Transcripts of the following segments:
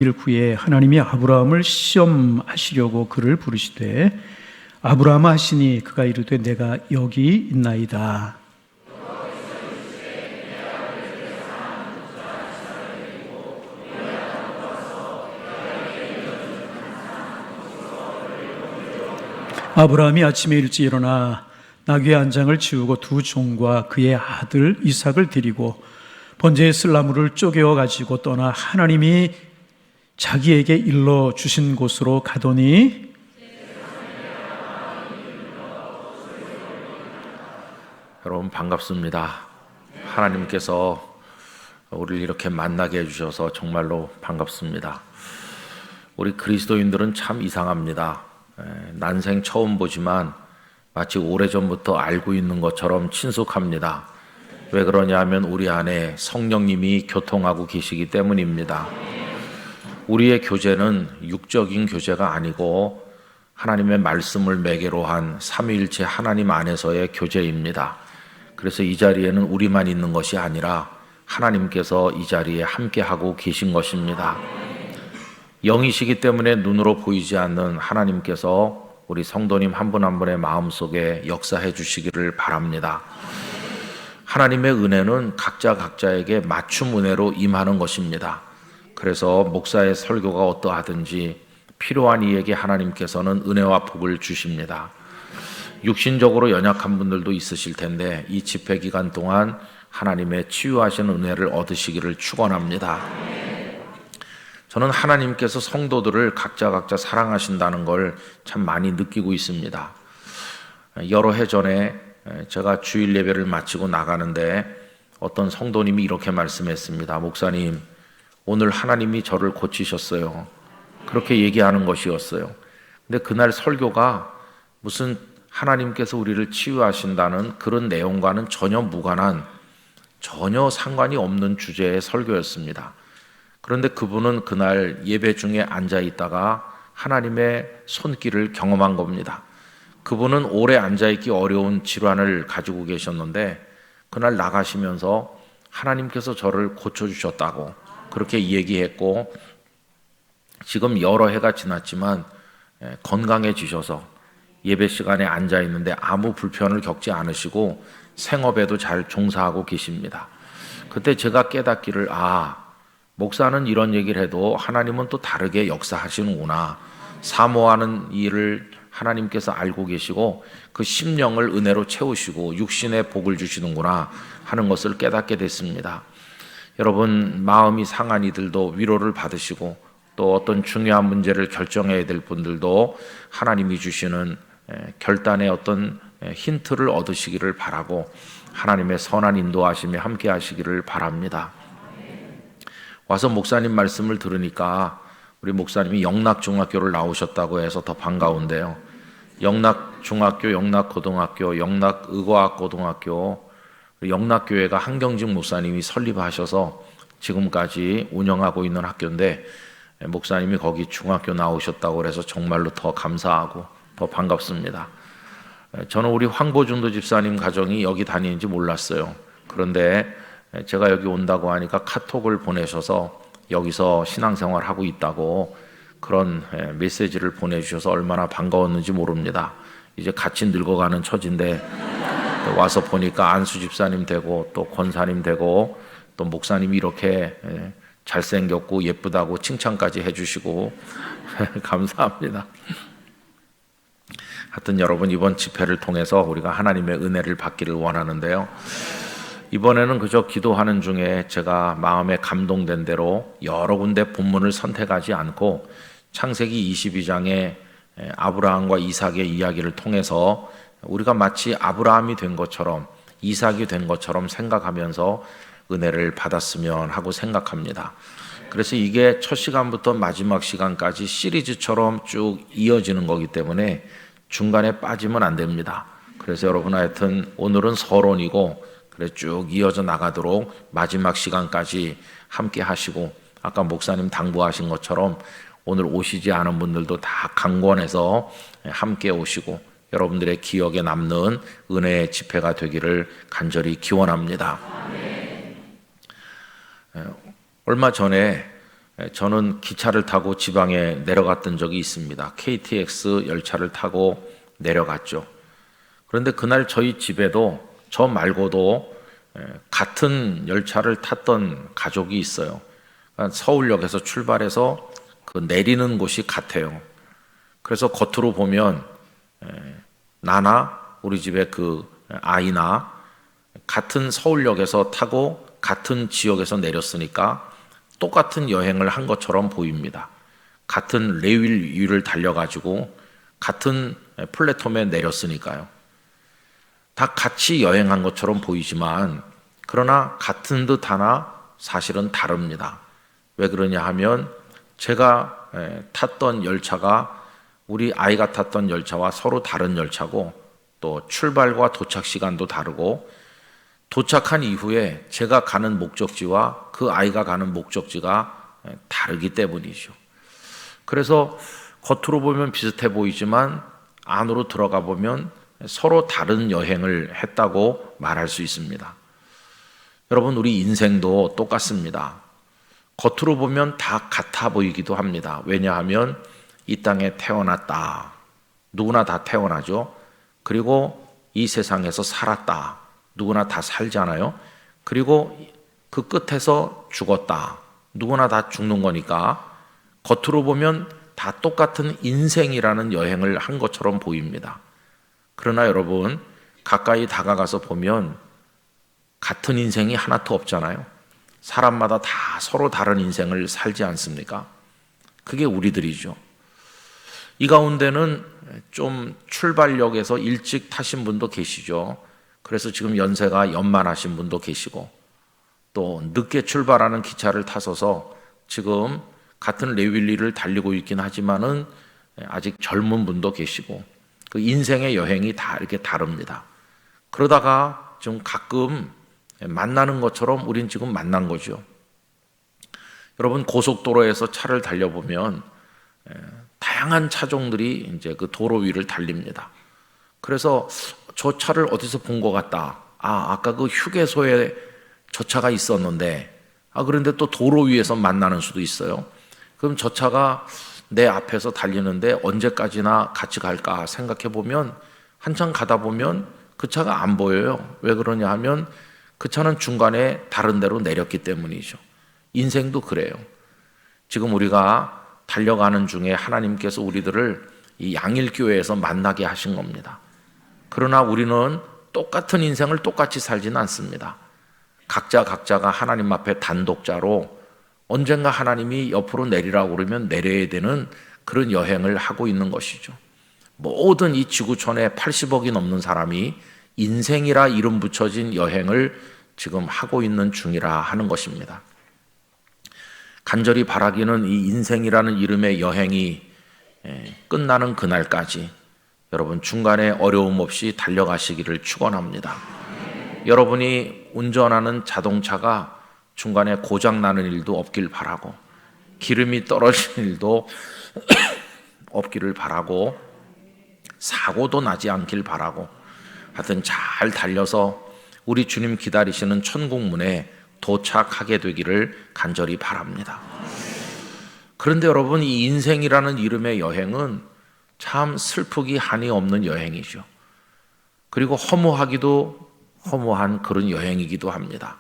일 후에 하나님이 아브라함을 시험하시려고 그를 부르시되 아브라함아 하시니 그가 이르되 내가 여기 있나이다. 아브라함이 아침에 일찍 일어나 나귀의 안장을 치우고 두 종과 그의 아들 이삭을 데리고 번제에 쓸 나무를 쪼개어 가지고 떠나 하나님이 자기에게 일러 주신 곳으로 가더니 여러분 반갑습니다. 하나님께서 우리를 이렇게 만나게 해주셔서 정말로 반갑습니다. 우리 그리스도인들은 참 이상합니다. 난생 처음 보지만 마치 오래전부터 알고 있는 것처럼 친숙합니다. 왜 그러냐 하면 우리 안에 성령님이 교통하고 계시기 때문입니다. 우리의 교제는 육적인 교제가 아니고 하나님의 말씀을 매개로 한 삼위일체 하나님 안에서의 교제입니다. 그래서 이 자리에는 우리만 있는 것이 아니라 하나님께서 이 자리에 함께하고 계신 것입니다. 영이시기 때문에 눈으로 보이지 않는 하나님께서 우리 성도님 한 분 한 분의 마음속에 역사해 주시기를 바랍니다. 하나님의 은혜는 각자에게 맞춤 은혜로 임하는 것입니다. 그래서 목사의 설교가 어떠하든지 필요한 이에게 하나님께서는 은혜와 복을 주십니다. 육신적으로 연약한 분들도 있으실 텐데 이 집회 기간 동안 하나님의 치유하시는 은혜를 얻으시기를 축원합니다. 저는 하나님께서 성도들을 각자 사랑하신다는 걸 참 많이 느끼고 있습니다. 여러 해 전에 제가 주일 예배를 마치고 나가는데 어떤 성도님이 이렇게 말씀했습니다. 목사님, 오늘 하나님이 저를 고치셨어요. 그렇게 얘기하는 것이었어요. 근데 그날 설교가 무슨 하나님께서 우리를 치유하신다는 그런 내용과는 전혀 무관한, 전혀 상관이 없는 주제의 설교였습니다. 그런데 그분은 그날 예배 중에 앉아 있다가 하나님의 손길을 경험한 겁니다. 그분은 오래 앉아있기 어려운 질환을 가지고 계셨는데 그날 나가시면서 하나님께서 저를 고쳐주셨다고 그렇게 얘기했고, 지금 여러 해가 지났지만 건강해지셔서 예배 시간에 앉아있는데 아무 불편을 겪지 않으시고 생업에도 잘 종사하고 계십니다. 그때 제가 깨닫기를 목사는 이런 얘기를 해도 하나님은 또 다르게 역사하시는구나. 사모하는 일을 하나님께서 알고 계시고 그 심령을 은혜로 채우시고 육신의 복을 주시는구나 하는 것을 깨닫게 됐습니다. 여러분, 마음이 상한 이들도 위로를 받으시고 또 어떤 중요한 문제를 결정해야 될 분들도 하나님이 주시는 결단의 어떤 힌트를 얻으시기를 바라고 하나님의 선한 인도하심에 함께 하시기를 바랍니다. 와서 목사님 말씀을 들으니까 우리 목사님이 영락중학교를 나오셨다고 해서 더 반가운데요. 영락중학교, 영락고등학교, 영락의과학고등학교, 영락교회가 한경직 목사님이 설립하셔서 지금까지 운영하고 있는 학교인데 목사님이 거기 중학교 나오셨다고 해서 정말로 더 감사하고 더 반갑습니다. 저는 우리 황보준도 집사님 가정이 여기 다니는지 몰랐어요. 그런데 제가 여기 온다고 하니까 카톡을 보내셔서 여기서 신앙생활하고 있다고 그런 메시지를 보내주셔서 얼마나 반가웠는지 모릅니다. 이제 같이 늙어가는 처지인데 와서 보니까 안수 집사님 되고 또 권사님 되고 또 목사님이 이렇게 잘생겼고 예쁘다고 칭찬까지 해주시고 감사합니다. 하여튼 여러분, 이번 집회를 통해서 우리가 하나님의 은혜를 받기를 원하는데요. 이번에는 그저 기도하는 중에 제가 마음에 감동된 대로 여러 군데 본문을 선택하지 않고 창세기 22장의 아브라함과 이삭의 이야기를 통해서 우리가 마치 아브라함이 된 것처럼 이삭이 된 것처럼 생각하면서 은혜를 받았으면 하고 생각합니다. 그래서 이게 첫 시간부터 마지막 시간까지 시리즈처럼 쭉 이어지는 거기 때문에 중간에 빠지면 안 됩니다. 그래서 여러분, 하여튼 오늘은 서론이고 그래 쭉 이어져 나가도록 마지막 시간까지 함께 하시고, 아까 목사님 당부하신 것처럼 오늘 오시지 않은 분들도 다 강권해서 함께 오시고 여러분들의 기억에 남는 은혜의 집회가 되기를 간절히 기원합니다. 얼마 전에 저는 기차를 타고 지방에 내려갔던 적이 있습니다. KTX 열차를 타고 내려갔죠. 그런데 그날 저희 집에도 저 말고도 같은 열차를 탔던 가족이 있어요. 그러니까 서울역에서 출발해서 그 내리는 곳이 같아요. 그래서 겉으로 보면 나나 우리 집에 그 아이나 같은 서울역에서 타고 같은 지역에서 내렸으니까 똑같은 여행을 한 것처럼 보입니다. 같은 레일 위를 달려가지고 같은 플랫폼에 내렸으니까요. 다 같이 여행한 것처럼 보이지만 그러나 같은 듯 하나 사실은 다릅니다. 왜 그러냐 하면 제가 탔던 열차가 우리 아이가 탔던 열차와 서로 다른 열차고 또 출발과 도착 시간도 다르고 도착한 이후에 제가 가는 목적지와 그 아이가 가는 목적지가 다르기 때문이죠. 그래서 겉으로 보면 비슷해 보이지만 안으로 들어가 보면 서로 다른 여행을 했다고 말할 수 있습니다. 여러분, 우리 인생도 똑같습니다. 겉으로 보면 다 같아 보이기도 합니다. 왜냐하면 이 땅에 태어났다. 누구나 다 태어나죠. 그리고 이 세상에서 살았다. 누구나 다 살잖아요. 그리고 그 끝에서 죽었다. 누구나 다 죽는 거니까 겉으로 보면 다 똑같은 인생이라는 여행을 한 것처럼 보입니다. 그러나 여러분, 가까이 다가가서 보면 같은 인생이 하나도 없잖아요. 사람마다 다 서로 다른 인생을 살지 않습니까? 그게 우리들이죠. 이 가운데는 좀 출발역에서 일찍 타신 분도 계시죠. 그래서 지금 연세가 연만하신 분도 계시고 또 늦게 출발하는 기차를 타서서 지금 같은 레윌리를 달리고 있긴 하지만은 아직 젊은 분도 계시고 그 인생의 여행이 다 이렇게 다릅니다. 그러다가 좀 가끔 만나는 것처럼 우린 지금 만난 거죠. 여러분, 고속도로에서 차를 달려보면 다양한 차종들이 이제 그 도로 위를 달립니다. 그래서 저 차를 어디서 본 것 같다. 아까 그 휴게소에 저 차가 있었는데, 그런데 또 도로 위에서 만나는 수도 있어요. 그럼 저 차가 내 앞에서 달리는데 언제까지나 같이 갈까 생각해 보면 한참 가다 보면 그 차가 안 보여요. 왜 그러냐 하면 그 차는 중간에 다른 데로 내렸기 때문이죠. 인생도 그래요. 지금 우리가 달려가는 중에 하나님께서 우리들을 이 양일교회에서 만나게 하신 겁니다. 그러나 우리는 똑같은 인생을 똑같이 살지는 않습니다. 각자가 하나님 앞에 단독자로 언젠가 하나님이 옆으로 내리라고 그러면 내려야 되는 그런 여행을 하고 있는 것이죠. 모든 이 지구촌에 80억이 넘는 사람이 인생이라 이름 붙여진 여행을 지금 하고 있는 중이라 하는 것입니다. 간절히 바라기는 이 인생이라는 이름의 여행이 끝나는 그날까지 여러분 중간에 어려움 없이 달려가시기를 축원합니다. 여러분이 운전하는 자동차가 중간에 고장나는 일도 없길 바라고 기름이 떨어지는 일도 없기를 바라고 사고도 나지 않길 바라고 하여튼 잘 달려서 우리 주님 기다리시는 천국문에 도착하게 되기를 간절히 바랍니다. 그런데 여러분, 이 인생이라는 이름의 여행은 참 슬프기 한이 없는 여행이죠. 그리고 허무하기도 허무한 그런 여행이기도 합니다.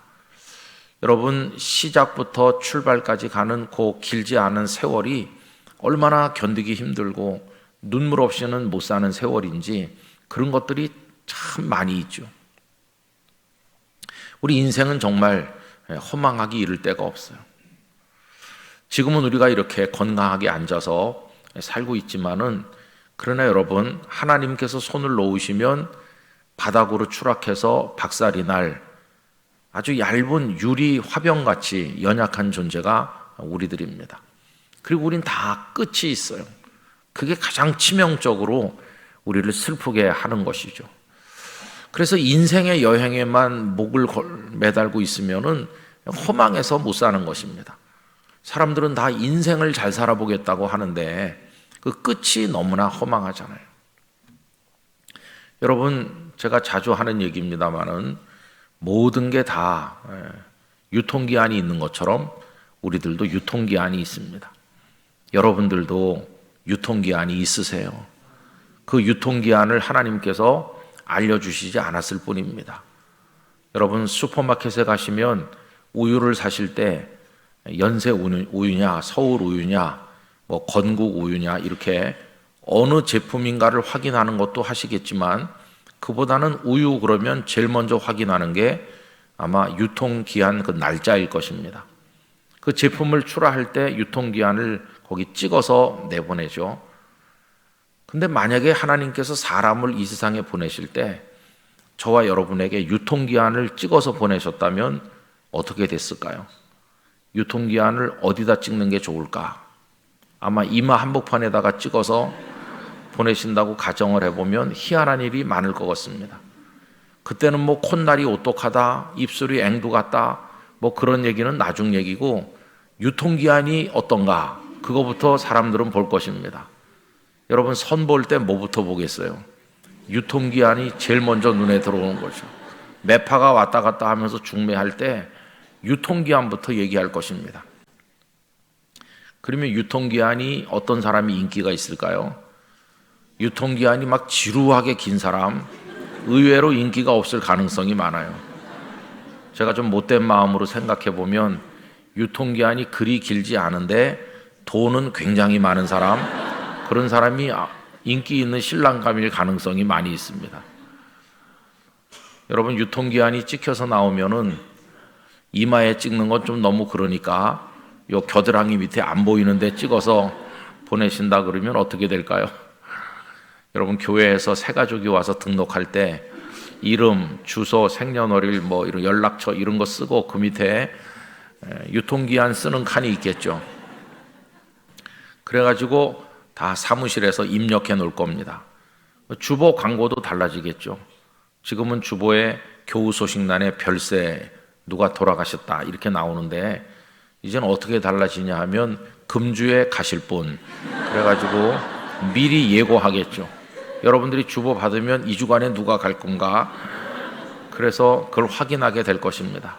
여러분, 시작부터 출발까지 가는 그 길지 않은 세월이 얼마나 견디기 힘들고 눈물 없이는 못 사는 세월인지 그런 것들이 참 많이 있죠. 우리 인생은 정말 허망하기 이를 데가 없어요. 지금은 우리가 이렇게 건강하게 앉아서 살고 있지만은 그러나 여러분, 하나님께서 손을 놓으시면 바닥으로 추락해서 박살이 날 아주 얇은 유리 화병같이 연약한 존재가 우리들입니다. 그리고 우린 다 끝이 있어요. 그게 가장 치명적으로 우리를 슬프게 하는 것이죠. 그래서 인생의 여행에만 목을 매달고 있으면은 허망해서 못 사는 것입니다. 사람들은 다 인생을 잘 살아보겠다고 하는데 그 끝이 너무나 허망하잖아요. 여러분, 제가 자주 하는 얘기입니다만은 모든 게 다 유통기한이 있는 것처럼 우리들도 유통기한이 있습니다. 여러분들도 유통기한이 있으세요. 그 유통기한을 하나님께서 알려주시지 않았을 뿐입니다. 여러분 슈퍼마켓에 가시면 우유를 사실 때 연세 우유냐, 서울 우유냐, 뭐 건국 우유냐 이렇게 어느 제품인가를 확인하는 것도 하시겠지만 그보다는 우유 그러면 제일 먼저 확인하는 게 아마 유통기한 그 날짜일 것입니다. 그 제품을 출하할 때 유통기한을 거기 찍어서 내보내죠. 근데 만약에 하나님께서 사람을 이 세상에 보내실 때 저와 여러분에게 유통기한을 찍어서 보내셨다면 어떻게 됐을까요? 유통기한을 어디다 찍는 게 좋을까? 아마 이마 한복판에다가 찍어서 보내신다고 가정을 해보면 희한한 일이 많을 것 같습니다. 그때는 뭐 콧날이 오똑하다, 입술이 앵두 같다, 뭐 그런 얘기는 나중 얘기고 유통기한이 어떤가? 그거부터 사람들은 볼 것입니다. 여러분 선 볼 때 뭐부터 보겠어요? 유통기한이 제일 먼저 눈에 들어오는 거죠. 매파가 왔다 갔다 하면서 중매할 때 유통기한부터 얘기할 것입니다. 그러면 유통기한이 어떤 사람이 인기가 있을까요? 유통기한이 막 지루하게 긴 사람 의외로 인기가 없을 가능성이 많아요. 제가 좀 못된 마음으로 생각해 보면 유통기한이 그리 길지 않은데 돈은 굉장히 많은 사람, 그런 사람이 인기 있는 신랑감일 가능성이 많이 있습니다. 여러분 유통기한이 찍혀서 나오면은 이마에 찍는 건 좀 너무 그러니까 요 겨드랑이 밑에 안 보이는데 찍어서 보내신다 그러면 어떻게 될까요? 여러분 교회에서 새가족이 와서 등록할 때 이름, 주소, 생년월일 뭐 이런 연락처 이런 거 쓰고 그 밑에 유통기한 쓰는 칸이 있겠죠. 그래가지고 다 사무실에서 입력해 놓을 겁니다. 주보 광고도 달라지겠죠. 지금은 주보에 교우 소식란에 별세 누가 돌아가셨다 이렇게 나오는데 이제는 어떻게 달라지냐 하면 금주에 가실 분 그래가지고 미리 예고하겠죠. 여러분들이 주보 받으면 2주간에 누가 갈 건가? 그래서 그걸 확인하게 될 것입니다.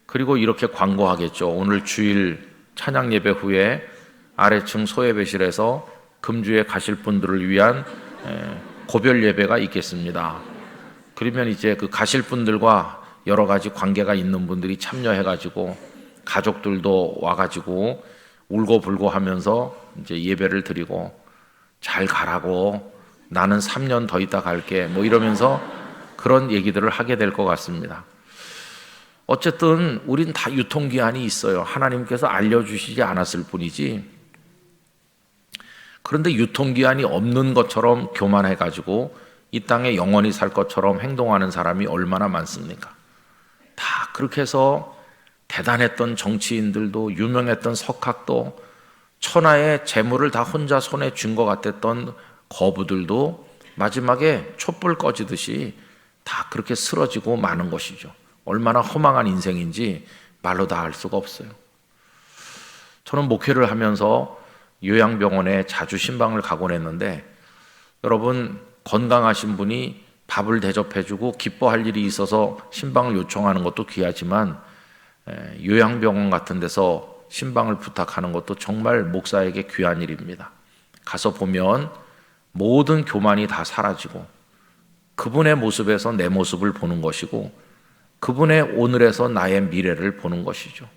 그리고 이렇게 광고하겠죠. 오늘 주일 찬양 예배 후에 아래층 소예배실에서 금주에 가실 분들을 위한 고별 예배가 있겠습니다. 그러면 이제 그 가실 분들과 여러 가지 관계가 있는 분들이 참여해가지고 가족들도 와가지고 울고불고 하면서 이제 예배를 드리고 잘 가라고 나는 3년 더 있다 갈게 뭐 이러면서 그런 얘기들을 하게 될 것 같습니다. 어쨌든 우린 다 유통기한이 있어요. 하나님께서 알려주시지 않았을 뿐이지. 그런데 유통기한이 없는 것처럼 교만해가지고 이 땅에 영원히 살 것처럼 행동하는 사람이 얼마나 많습니까? 다 그렇게 해서 대단했던 정치인들도 유명했던 석학도 천하의 재물을 다 혼자 손에 쥔 것 같았던 거부들도 마지막에 촛불 꺼지듯이 다 그렇게 쓰러지고 마는 것이죠. 얼마나 허망한 인생인지 말로 다 알 수가 없어요. 저는 목회를 하면서 요양병원에 자주 신방을 가곤 했는데 여러분 건강하신 분이 밥을 대접해주고 기뻐할 일이 있어서 신방을 요청하는 것도 귀하지만 요양병원 같은 데서 신방을 부탁하는 것도 정말 목사에게 귀한 일입니다. 가서 보면 모든 교만이 다 사라지고 그분의 모습에서 내 모습을 보는 것이고 그분의 오늘에서 나의 미래를 보는 것이죠.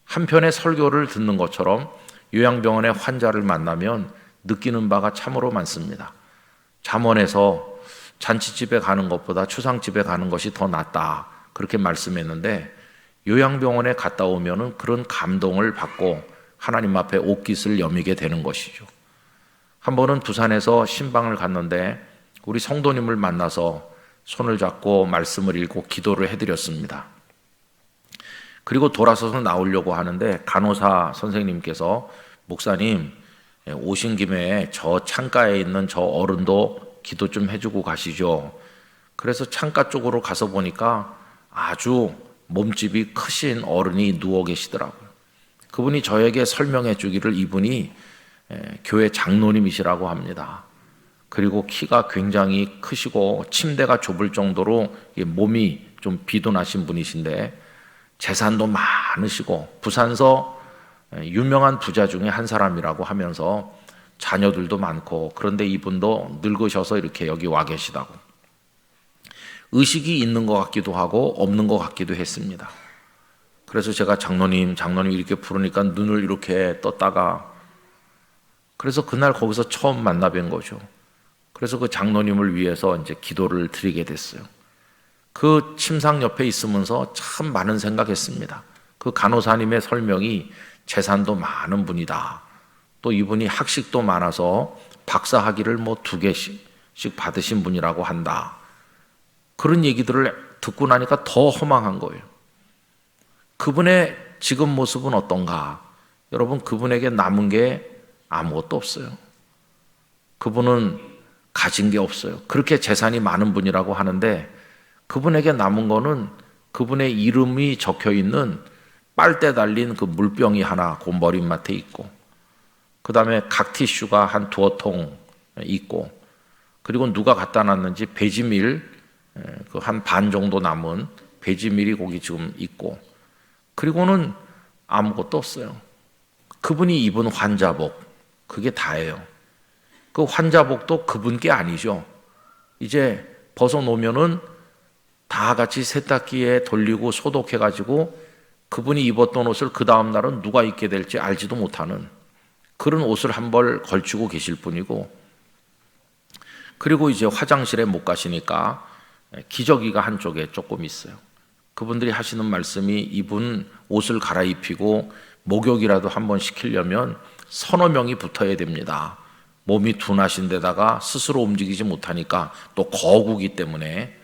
한편의 설교를 듣는 것처럼 요양병원의 환자를 만나면 느끼는 바가 참으로 많습니다. 잠원에서 잔치집에 가는 것보다 추상집에 가는 것이 더 낫다 그렇게 말씀했는데 요양병원에 갔다 오면은 그런 감동을 받고 하나님 앞에 옷깃을 여미게 되는 것이죠. 한 번은 부산에서 신방을 갔는데 우리 성도님을 만나서 손을 잡고 말씀을 읽고 기도를 해드렸습니다. 그리고 돌아서서 나오려고 하는데 간호사 선생님께서 목사님 오신 김에 저 창가에 있는 저 어른도 기도 좀 해주고 가시죠. 그래서 창가 쪽으로 가서 보니까 아주 몸집이 크신 어른이 누워 계시더라고요. 그분이 저에게 설명해 주기를 이분이 교회 장로님이시라고 합니다. 그리고 키가 굉장히 크시고 침대가 좁을 정도로 몸이 좀 비둔하신 분이신데 재산도 많으시고 부산서 유명한 부자 중에 한 사람이라고 하면서 자녀들도 많고, 그런데 이분도 늙으셔서 이렇게 여기 와 계시다고. 의식이 있는 것 같기도 하고 없는 것 같기도 했습니다. 그래서 제가 장로님 이렇게 부르니까 눈을 이렇게 떴다가, 그래서 그날 거기서 처음 만나 뵌 거죠. 그래서 그 장로님을 위해서 이제 기도를 드리게 됐어요. 그 침상 옆에 있으면서 참 많은 생각했습니다. 그 간호사님의 설명이 재산도 많은 분이다. 또 이분이 학식도 많아서 박사 학위를 뭐 2개씩 받으신 분이라고 한다. 그런 얘기들을 듣고 나니까 더 허망한 거예요. 그분의 지금 모습은 어떤가? 여러분, 그분에게 남은 게 아무것도 없어요. 그분은 가진 게 없어요. 그렇게 재산이 많은 분이라고 하는데 그분에게 남은 거는 그분의 이름이 적혀 있는 빨대 달린 그 물병이 하나 그 머리맡에 있고, 그 다음에 각 티슈가 한 2통 있고, 그리고 누가 갖다 놨는지 배지밀 그 한 반 정도 남은 배지밀이 거기 지금 있고, 그리고는 아무것도 없어요. 그분이 입은 환자복, 그게 다예요. 그 환자복도 그분 게 아니죠. 이제 벗어놓으면은 다 같이 세탁기에 돌리고 소독해가지고 그분이 입었던 옷을 그 다음 날은 누가 입게 될지 알지도 못하는 그런 옷을 한 벌 걸치고 계실 분이고, 그리고 이제 화장실에 못 가시니까 기저귀가 한쪽에 조금 있어요. 그분들이 하시는 말씀이 이분 옷을 갈아입히고 목욕이라도 한번 시키려면 서너 명이 붙어야 됩니다. 몸이 둔하신 데다가 스스로 움직이지 못하니까 또 거구기 때문에,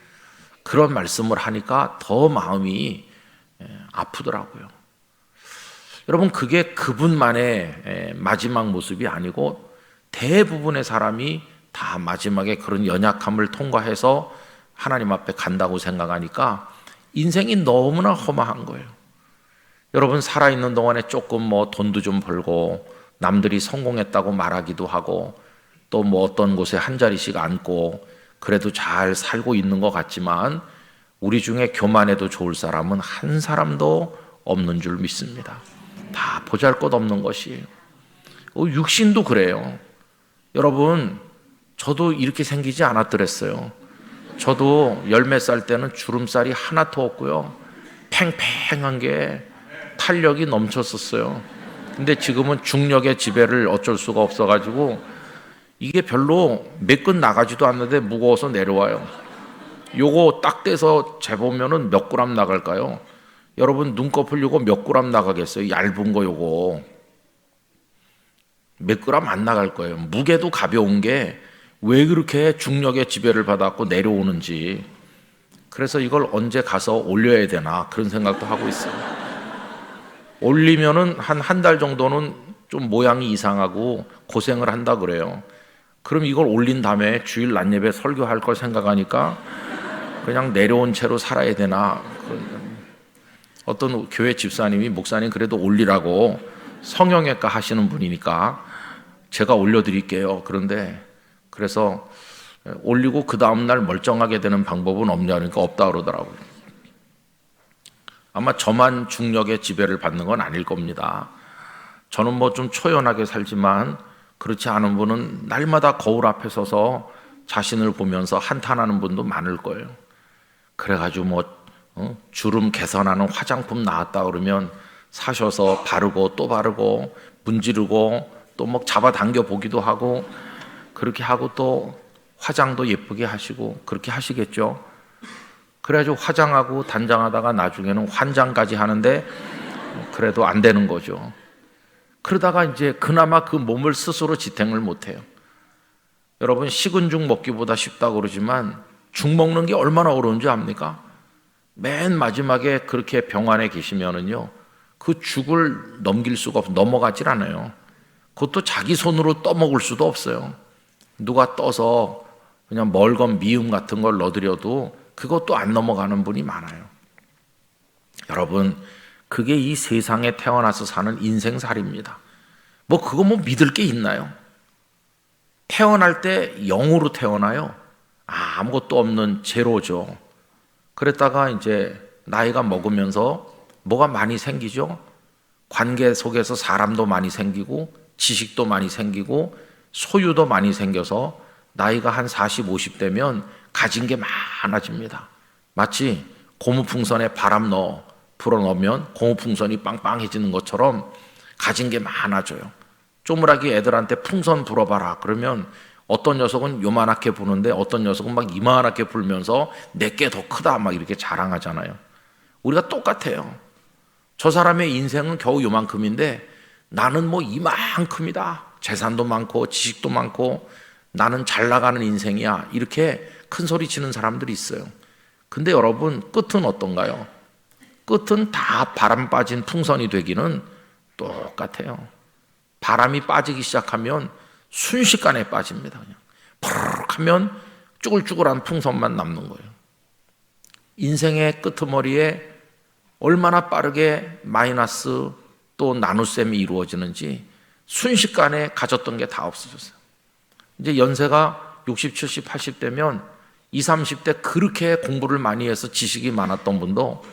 그런 말씀을 하니까 더 마음이 아프더라고요. 여러분, 그게 그분만의 마지막 모습이 아니고 대부분의 사람이 다 마지막에 그런 연약함을 통과해서 하나님 앞에 간다고 생각하니까 인생이 너무나 허망한 거예요. 여러분, 살아있는 동안에 조금 뭐 돈도 좀 벌고 남들이 성공했다고 말하기도 하고 또 뭐 어떤 곳에 한 자리씩 앉고 그래도 잘 살고 있는 것 같지만 우리 중에 교만해도 좋을 사람은 한 사람도 없는 줄 믿습니다. 다 보잘것없는 것이에요. 육신도 그래요. 여러분, 저도 이렇게 생기지 않았더랬어요. 저도 10몇 살 때는 주름살이 하나도 없고요, 팽팽한 게 탄력이 넘쳤었어요. 근데 지금은 중력의 지배를 어쩔 수가 없어가지고 이게 별로 몇 근 나가지도 않는데 무거워서 내려와요. 요거 딱 떼서 재보면은 몇 그램 나갈까요? 여러분, 눈꺼풀 요거 몇 그램 나가겠어요? 얇은 거 요거 몇 그램 안 나갈 거예요. 무게도 가벼운 게 왜 그렇게 중력의 지배를 받았고 내려오는지. 그래서 이걸 언제 가서 올려야 되나 그런 생각도 하고 있어요. 올리면은 한 달 정도는 좀 모양이 이상하고 고생을 한다 그래요. 그럼 이걸 올린 다음에 주일 낮 예배 설교할 걸 생각하니까 그냥 내려온 채로 살아야 되나. 어떤 교회 집사님이 목사님 그래도 올리라고, 성형외과 하시는 분이니까 제가 올려드릴게요. 그래서 올리고 그 다음날 멀쩡하게 되는 방법은 없냐니까 없다 그러더라고요. 아마 저만 중력의 지배를 받는 건 아닐 겁니다. 저는 뭐 좀 초연하게 살지만 그렇지 않은 분은 날마다 거울 앞에 서서 자신을 보면서 한탄하는 분도 많을 거예요. 그래가지고 주름 개선하는 화장품 나왔다 그러면 사셔서 바르고 또 바르고 문지르고 또 뭐 잡아당겨 보기도 하고 그렇게 하고 또 화장도 예쁘게 하시고 그렇게 하시겠죠. 그래가지고 화장하고 단장하다가 나중에는 환장까지 하는데 그래도 안 되는 거죠. 그러다가 이제 그나마 그 몸을 스스로 지탱을 못해요. 여러분, 식은 죽 먹기보다 쉽다고 그러지만 죽 먹는 게 얼마나 어려운지 압니까? 맨 마지막에 그렇게 병 안에 계시면은요, 그 죽을 넘길 수가 넘어가질 않아요. 그것도 자기 손으로 떠먹을 수도 없어요. 누가 떠서 그냥 멀건 미음 같은 걸 넣어드려도 그것도 안 넘어가는 분이 많아요. 여러분, 그게 이 세상에 태어나서 사는 인생살이입니다. 그거 믿을 게 있나요? 태어날 때 영으로 태어나요. 아무것도 없는 제로죠. 그랬다가 이제 나이가 먹으면서 뭐가 많이 생기죠? 관계 속에서 사람도 많이 생기고 지식도 많이 생기고 소유도 많이 생겨서 나이가 한 40, 50 되면 가진 게 많아집니다. 마치 고무풍선에 바람 불어넣으면 고무풍선이 빵빵해지는 것처럼 가진 게 많아져요. 쪼무라기 애들한테 풍선 불어봐라 그러면 어떤 녀석은 요만하게 부는데 어떤 녀석은 막 이만하게 불면서 내게 더 크다 막 이렇게 자랑하잖아요. 우리가 똑같아요. 저 사람의 인생은 겨우 요만큼인데 나는 뭐 이만큼이다. 재산도 많고 지식도 많고 나는 잘 나가는 인생이야. 이렇게 큰 소리 치는 사람들이 있어요. 근데 여러분 끝은 어떤가요? 끝은 다 바람 빠진 풍선이 되기는 똑같아요. 바람이 빠지기 시작하면 순식간에 빠집니다. 그냥 푸르륵 하면 쭈글쭈글한 풍선만 남는 거예요. 인생의 끄트머리에 얼마나 빠르게 마이너스 또 나눗셈이 이루어지는지 순식간에 가졌던 게 다 없어졌어요. 이제 연세가 60, 70, 80 되면 20, 30대 그렇게 공부를 많이 해서 지식이 많았던 분도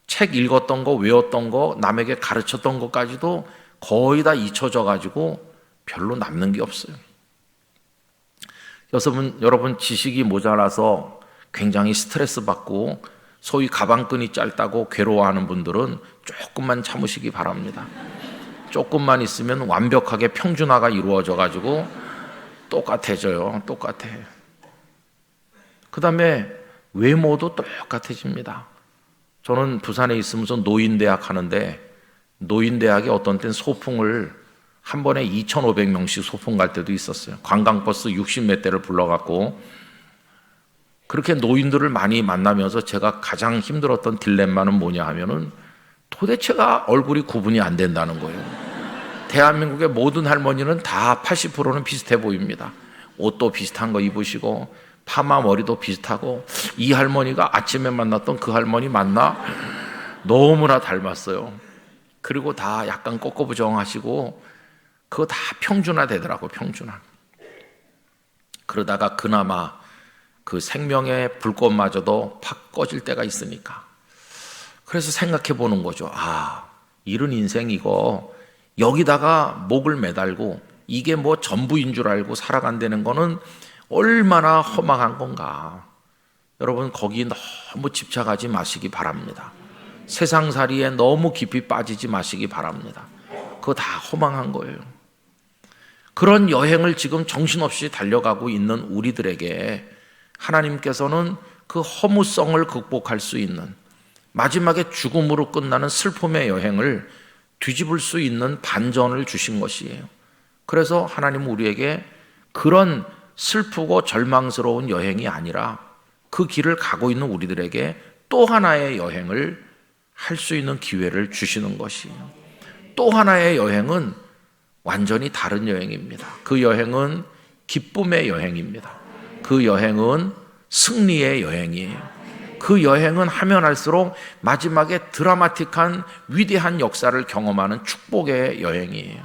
책 읽었던 거, 외웠던 거, 남에게 가르쳤던 것까지도 거의 다 잊혀져 가지고 별로 남는 게 없어요. 여러분 지식이 모자라서 굉장히 스트레스 받고 소위 가방끈이 짧다고 괴로워하는 분들은 조금만 참으시기 바랍니다. 조금만 있으면 완벽하게 평준화가 이루어져 가지고 똑같아져요. 똑같아. 그 다음에 외모도 똑같아집니다. 저는 부산에 있으면서 노인대학 하는데 노인대학에 어떤 땐 소풍을 한 번에 2,500명씩 소풍 갈 때도 있었어요. 관광버스 60몇 대를 불러갖고 그렇게 노인들을 많이 만나면서 제가 가장 힘들었던 딜레마는 뭐냐 하면은 도대체가 얼굴이 구분이 안 된다는 거예요. 대한민국의 모든 할머니는 다 80%는 비슷해 보입니다. 옷도 비슷한 거 입으시고 파마 머리도 비슷하고 이 할머니가 아침에 만났던 그 할머니 맞나? 너무나 닮았어요. 그리고 다 약간 꺾어부정하시고 그거 다 평준화 되더라고요. 평준화. 그러다가 그나마 그 생명의 불꽃마저도 팍 꺼질 때가 있으니까 그래서 생각해 보는 거죠. 이런 인생 이거 여기다가 목을 매달고 이게 뭐 전부인 줄 알고 살아간다는 거는 얼마나 허망한 건가. 여러분 거기 너무 집착하지 마시기 바랍니다. 세상살이에 너무 깊이 빠지지 마시기 바랍니다. 그거 다 허망한 거예요. 그런 여행을 지금 정신없이 달려가고 있는 우리들에게 하나님께서는 그 허무성을 극복할 수 있는 마지막에 죽음으로 끝나는 슬픔의 여행을 뒤집을 수 있는 반전을 주신 것이에요. 그래서 하나님은 우리에게 그런 슬프고 절망스러운 여행이 아니라 그 길을 가고 있는 우리들에게 또 하나의 여행을 할 수 있는 기회를 주시는 것이에요. 또 하나의 여행은 완전히 다른 여행입니다. 그 여행은 기쁨의 여행입니다. 그 여행은 승리의 여행이에요. 그 여행은 하면 할수록 마지막에 드라마틱한 위대한 역사를 경험하는 축복의 여행이에요.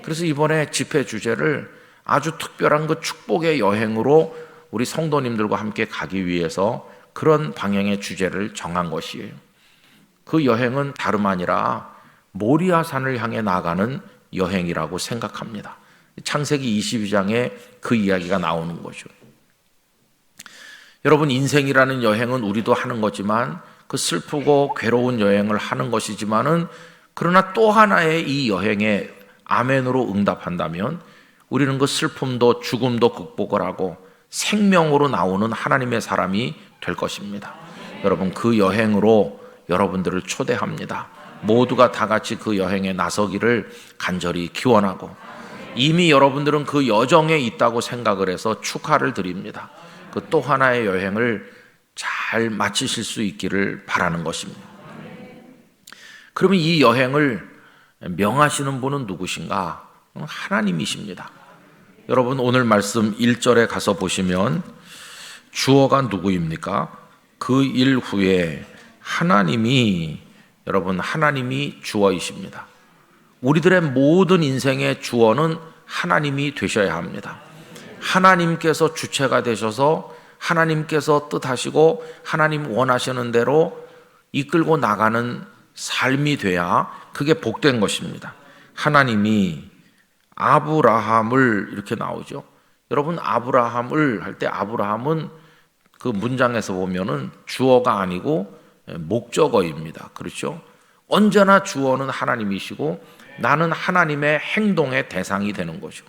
그래서 이번에 집회 주제를 아주 특별한 그 축복의 여행으로 우리 성도님들과 함께 가기 위해서 그런 방향의 주제를 정한 것이에요. 그 여행은 다름 아니라 모리아산을 향해 나아가는 여행이라고 생각합니다. 창세기 22장에 그 이야기가 나오는 거죠. 여러분 인생이라는 여행은 우리도 하는 거지만 그 슬프고 괴로운 여행을 하는 것이지만은 그러나 또 하나의 이 여행에 아멘으로 응답한다면 우리는 그 슬픔도 죽음도 극복을 하고 생명으로 나오는 하나님의 사람이 될 것입니다. 여러분 그 여행으로 여러분들을 초대합니다. 모두가 다 같이 그 여행에 나서기를 간절히 기원하고 이미 여러분들은 그 여정에 있다고 생각을 해서 축하를 드립니다. 그 또 하나의 여행을 잘 마치실 수 있기를 바라는 것입니다. 그러면 이 여행을 명하시는 분은 누구신가? 하나님이십니다. 여러분 오늘 말씀 1절에 가서 보시면 주어가 누구입니까? 그 일 후에 하나님이 주어이십니다. 우리들의 모든 인생의 주어는 하나님이 되셔야 합니다. 하나님께서 주체가 되셔서 하나님께서 뜻하시고 하나님 원하시는 대로 이끌고 나가는 삶이 돼야 그게 복된 것입니다. 하나님이 아브라함을 이렇게 나오죠. 여러분, 아브라함을 할 때 아브라함은 그 문장에서 보면은 주어가 아니고 목적어입니다. 그렇죠? 언제나 주어는 하나님이시고 나는 하나님의 행동의 대상이 되는 거죠.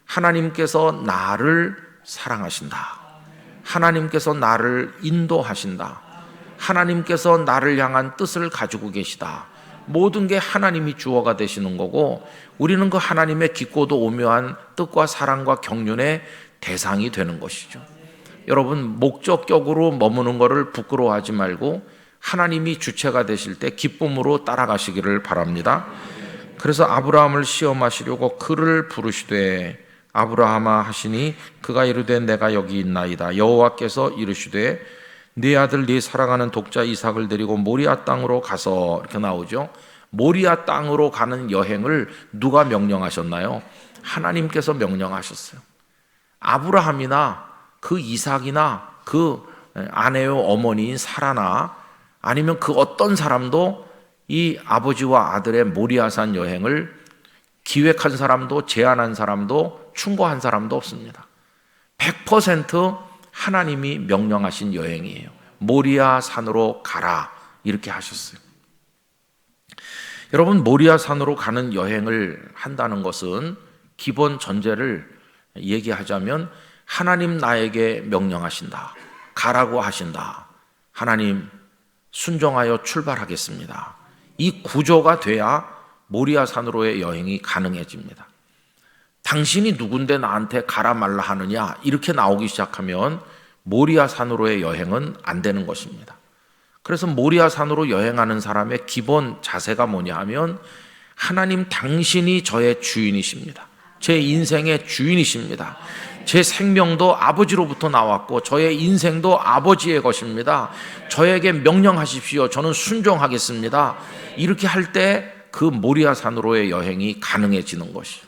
하나님께서 나를 사랑하신다. 하나님께서 나를 인도하신다. 하나님께서 나를 향한 뜻을 가지고 계시다. 모든 게 하나님이 주어가 되시는 거고 우리는 그 하나님의 깊고도 오묘한 뜻과 사랑과 경륜의 대상이 되는 것이죠. 여러분, 목적격으로 머무는 것을 부끄러워하지 말고 하나님이 주체가 되실 때 기쁨으로 따라가시기를 바랍니다. 그래서 아브라함을 시험하시려고 그를 부르시되 아브라함아 하시니 그가 이르되 내가 여기 있나이다. 여호와께서 이르시되 네 아들 네 사랑하는 독자 이삭을 데리고 모리아 땅으로 가서, 이렇게 나오죠. 모리아 땅으로 가는 여행을 누가 명령하셨나요? 하나님께서 명령하셨어요. 아브라함이나 그 이삭이나 그 아내의 어머니인 사라나 아니면 그 어떤 사람도 이 아버지와 아들의 모리아산 여행을 기획한 사람도 제안한 사람도 충고한 사람도 없습니다. 100% 하나님이 명령하신 여행이에요. 모리아 산으로 가라 이렇게 하셨어요. 여러분, 모리아 산으로 가는 여행을 한다는 것은 기본 전제를 얘기하자면 하나님 나에게 명령하신다. 가라고 하신다. 하나님 순종하여 출발하겠습니다. 이 구조가 돼야 모리아 산으로의 여행이 가능해집니다. 당신이 누군데 나한테 가라 말라 하느냐 이렇게 나오기 시작하면 모리아 산으로의 여행은 안 되는 것입니다. 그래서 모리아 산으로 여행하는 사람의 기본 자세가 뭐냐 하면 하나님 당신이 저의 주인이십니다. 제 인생의 주인이십니다. 제 생명도 아버지로부터 나왔고 저의 인생도 아버지의 것입니다. 저에게 명령하십시오. 저는 순종하겠습니다. 이렇게 할 때 그 모리아 산으로의 여행이 가능해지는 것이죠.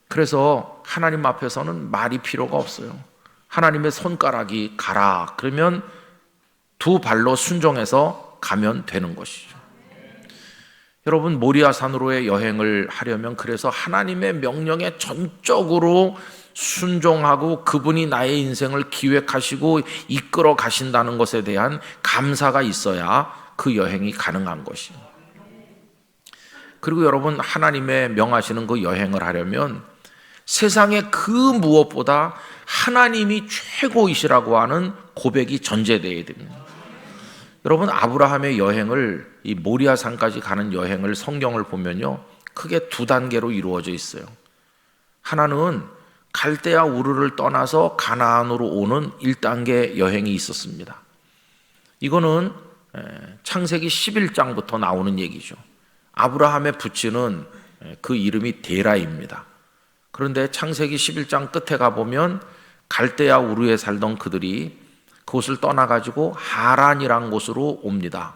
그래서 하나님 앞에서는 말이 필요가 없어요. 하나님의 손가락이 가라 그러면 두 발로 순종해서 가면 되는 것이죠. 여러분, 모리아 산으로의 여행을 하려면 그래서 하나님의 명령에 전적으로 순종하고 그분이 나의 인생을 기획하시고 이끌어 가신다는 것에 대한 감사가 있어야 그 여행이 가능한 것이에요. 그리고 여러분, 하나님의 명하시는 그 여행을 하려면 세상의 그 무엇보다 하나님이 최고이시라고 하는 고백이 전제되어야 됩니다. 여러분, 아브라함의 여행을, 이 모리아산까지 가는 여행을 성경을 보면요, 크게 두 단계로 이루어져 있어요. 하나는 갈대아 우르를 떠나서 가나안으로 오는 1단계 여행이 있었습니다. 이거는 창세기 11장부터 나오는 얘기죠. 아브라함의 부친은 그 이름이 데라입니다. 그런데 창세기 11장 끝에 가보면 갈대아 우르에 살던 그들이 그곳을 떠나가지고 하란이란 곳으로 옵니다.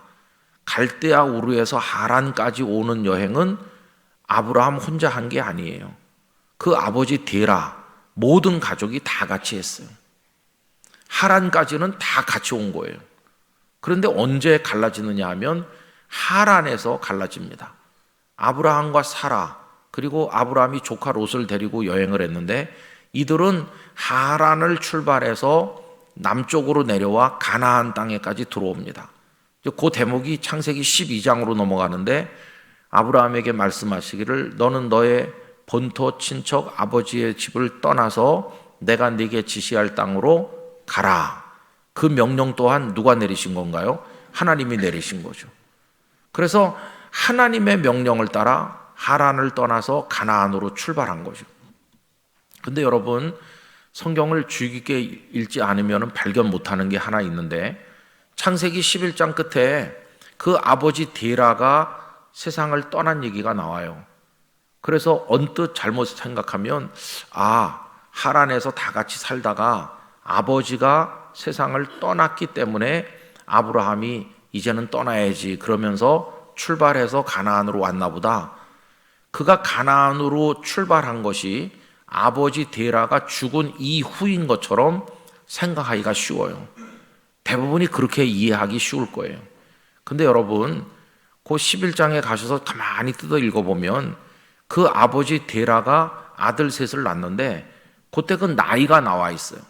갈대아 우르에서 하란까지 오는 여행은 아브라함 혼자 한 게 아니에요. 그 아버지 데라 모든 가족이 다 같이 했어요. 하란까지는 다 같이 온 거예요. 그런데 언제 갈라지느냐 하면 하란에서 갈라집니다. 아브라함과 사라 그리고 아브라함이 조카 롯을 데리고 여행을 했는데 이들은 하란을 출발해서 남쪽으로 내려와 가나안 땅에까지 들어옵니다. 그 대목이 창세기 12장으로 넘어가는데 아브라함에게 말씀하시기를 너는 너의 본토 친척 아버지의 집을 떠나서 내가 네게 지시할 땅으로 가라. 그 명령 또한 누가 내리신 건가요? 하나님이 내리신 거죠. 그래서 하나님의 명령을 따라 하란을 떠나서 가나안으로 출발한 거죠. 근데 여러분, 성경을 주의 깊게 읽지 않으면 발견 못하는 게 하나 있는데 창세기 11장 끝에 그 아버지 데라가 세상을 떠난 얘기가 나와요. 그래서 언뜻 잘못 생각하면 하란에서 다 같이 살다가 아버지가 세상을 떠났기 때문에 아브라함이 이제는 떠나야지 그러면서 출발해서 가나안으로 왔나 보다. 그가 가나안으로 출발한 것이 아버지 데라가 죽은 이후인 것처럼 생각하기가 쉬워요. 대부분이 그렇게 이해하기 쉬울 거예요. 근데 여러분, 그 11장에 가셔서 가만히 뜯어 읽어보면 그 아버지 데라가 아들 셋을 낳는데 그때 그 나이가 나와 있어요.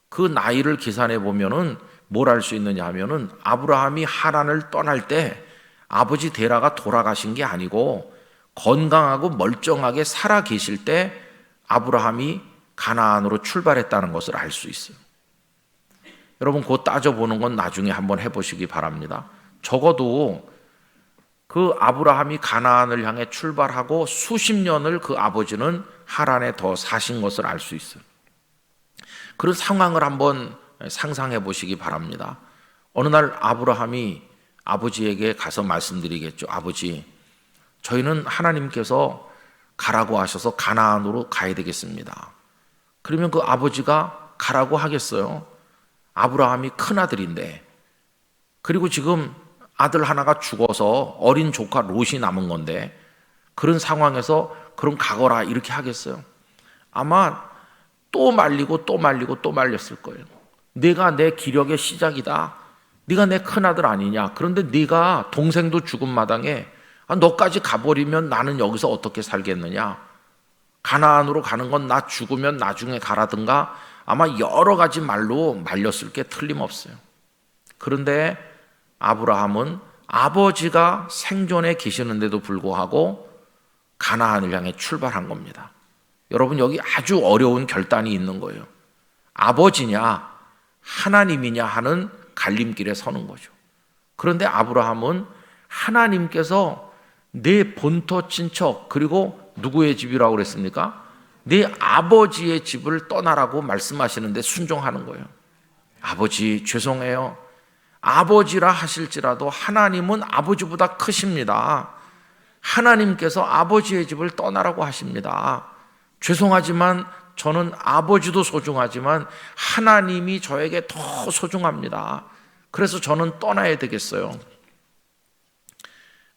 그 나이를 계산해 보면은 뭘 알 수 있느냐 하면은 아브라함이 하란을 떠날 때 아버지 데라가 돌아가신 게 아니고 건강하고 멀쩡하게 살아 계실 때 아브라함이 가나안으로 출발했다는 것을 알 수 있어요. 여러분, 그거 따져보는 건 나중에 한번 해보시기 바랍니다. 적어도 그 아브라함이 가나안을 향해 출발하고 수십 년을 그 아버지는 하란에 더 사신 것을 알 수 있어요. 그런 상황을 한번 상상해 보시기 바랍니다. 어느 날 아브라함이 아버지에게 가서 말씀드리겠죠. 아버지, 저희는 하나님께서 가라고 하셔서 가나안으로 가야 되겠습니다. 그러면 그 아버지가 가라고 하겠어요? 아브라함이 큰아들인데, 그리고 지금 아들 하나가 죽어서 어린 조카 롯이 남은 건데 그런 상황에서 그럼 가거라 이렇게 하겠어요? 아마 또 말리고 또 말리고 또 말렸을 거예요. 네가 내 기력의 시작이다. 네가 내 큰아들 아니냐. 그런데 네가 동생도 죽은 마당에 너까지 가버리면 나는 여기서 어떻게 살겠느냐. 가나안으로 가는 건 나 죽으면 나중에 가라든가 아마 여러 가지 말로 말렸을 게 틀림없어요. 그런데 아브라함은 아버지가 생존해 계시는데도 불구하고 가나안을 향해 출발한 겁니다. 여러분, 여기 아주 어려운 결단이 있는 거예요. 아버지냐 하나님이냐 하는 갈림길에 서는 거죠. 그런데 아브라함은 하나님께서 내 본토 친척, 그리고 누구의 집이라고 그랬습니까? 내 아버지의 집을 떠나라고 말씀하시는데 순종하는 거예요. 아버지, 죄송해요. 아버지라 하실지라도 하나님은 아버지보다 크십니다. 하나님께서 아버지의 집을 떠나라고 하십니다. 죄송하지만 저는 아버지도 소중하지만 하나님이 저에게 더 소중합니다. 그래서 저는 떠나야 되겠어요.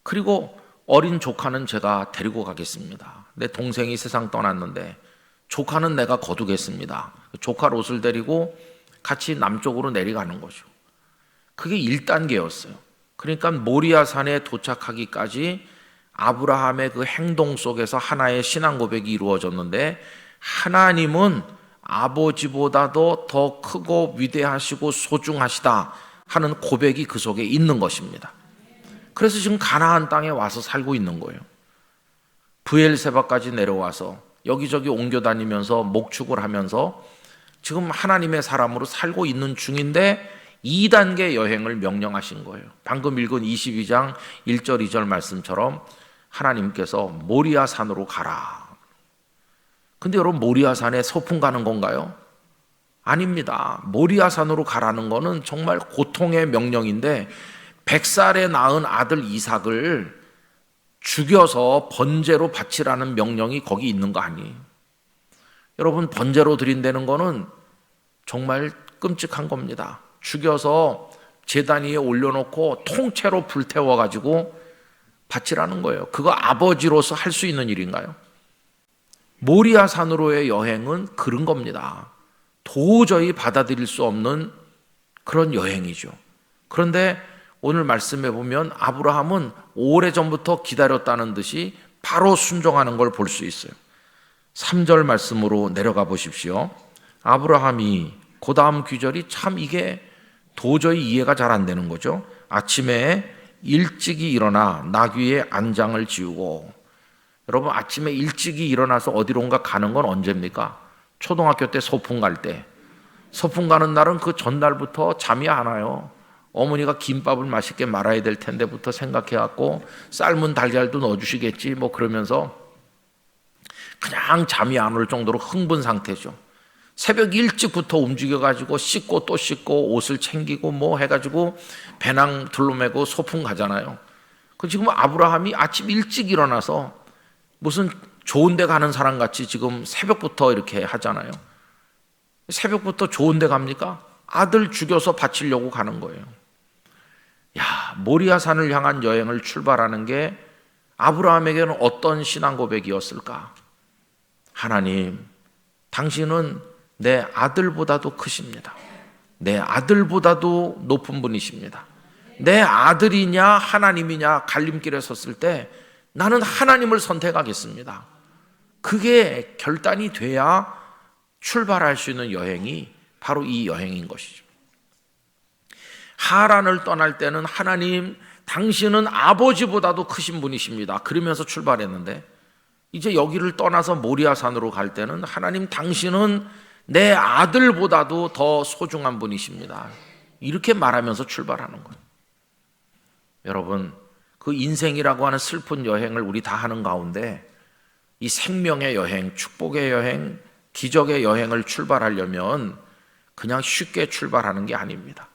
그리고 어린 조카는 제가 데리고 가겠습니다. 내 동생이 세상 떠났는데 조카는 내가 거두겠습니다. 조카 롯을 데리고 같이 남쪽으로 내려가는 거죠. 그게 1단계였어요. 그러니까 모리아산에 도착하기까지 아브라함의 그 행동 속에서 하나의 신앙 고백이 이루어졌는데 하나님은 아버지보다도 더 크고 위대하시고 소중하시다 하는 고백이 그 속에 있는 것입니다. 그래서 지금 가나안 땅에 와서 살고 있는 거예요. 브엘세바까지 내려와서 여기저기 옮겨 다니면서 목축을 하면서 지금 하나님의 사람으로 살고 있는 중인데 2단계 여행을 명령하신 거예요. 방금 읽은 22장 1절 2절 말씀처럼 하나님께서 모리아산으로 가라. 근데 여러분, 모리아산에 소풍 가는 건가요? 아닙니다. 모리아산으로 가라는 거는 정말 고통의 명령인데 100살에 낳은 아들 이삭을 죽여서 번제로 바치라는 명령이 거기 있는 거 아니에요. 여러분, 번제로 드린다는 거는 정말 끔찍한 겁니다. 죽여서 제단 위에 올려놓고 통째로 불태워가지고 바치라는 거예요. 그거 아버지로서 할 수 있는 일인가요? 모리아산으로의 여행은 그런 겁니다. 도저히 받아들일 수 없는 그런 여행이죠. 그런데 오늘 말씀해 보면 아브라함은 오래전부터 기다렸다는 듯이 바로 순종하는 걸 볼 수 있어요. 3절 말씀으로 내려가 보십시오. 아브라함이 그 다음 귀절이 참 이게 도저히 이해가 잘 안 되는 거죠. 아침에 일찍이 일어나 나귀의 안장을 지우고. 여러분, 아침에 일찍이 일어나서 어디론가 가는 건 언제입니까? 초등학교 때 소풍 갈 때. 소풍 가는 날은 그 전날부터 잠이 안 와요. 어머니가 김밥을 맛있게 말아야 될 텐데부터 생각해갖고 삶은 달걀도 넣어주시겠지 뭐 그러면서 그냥 잠이 안 올 정도로 흥분 상태죠. 새벽 일찍부터 움직여가지고 씻고 또 씻고 옷을 챙기고 뭐 해가지고 배낭 둘러매고 소풍 가잖아요. 그 지금 아브라함이 아침 일찍 일어나서 무슨 좋은 데 가는 사람 같이 지금 새벽부터 이렇게 하잖아요. 새벽부터 좋은 데 갑니까? 아들 죽여서 바치려고 가는 거예요. 야, 모리아산을 향한 여행을 출발하는 게 아브라함에게는 어떤 신앙 고백이었을까? 하나님, 당신은 내 아들보다도 크십니다. 내 아들보다도 높은 분이십니다. 내 아들이냐 하나님이냐 갈림길에 섰을 때 나는 하나님을 선택하겠습니다. 그게 결단이 돼야 출발할 수 있는 여행이 바로 이 여행인 것이죠. 하란을 떠날 때는 하나님, 당신은 아버지보다도 크신 분이십니다. 그러면서 출발했는데 이제 여기를 떠나서 모리아산으로 갈 때는 하나님, 당신은 내 아들보다도 더 소중한 분이십니다. 이렇게 말하면서 출발하는 거예요. 여러분, 그 인생이라고 하는 슬픈 여행을 우리 다 하는 가운데 이 생명의 여행, 축복의 여행, 기적의 여행을 출발하려면 그냥 쉽게 출발하는 게 아닙니다.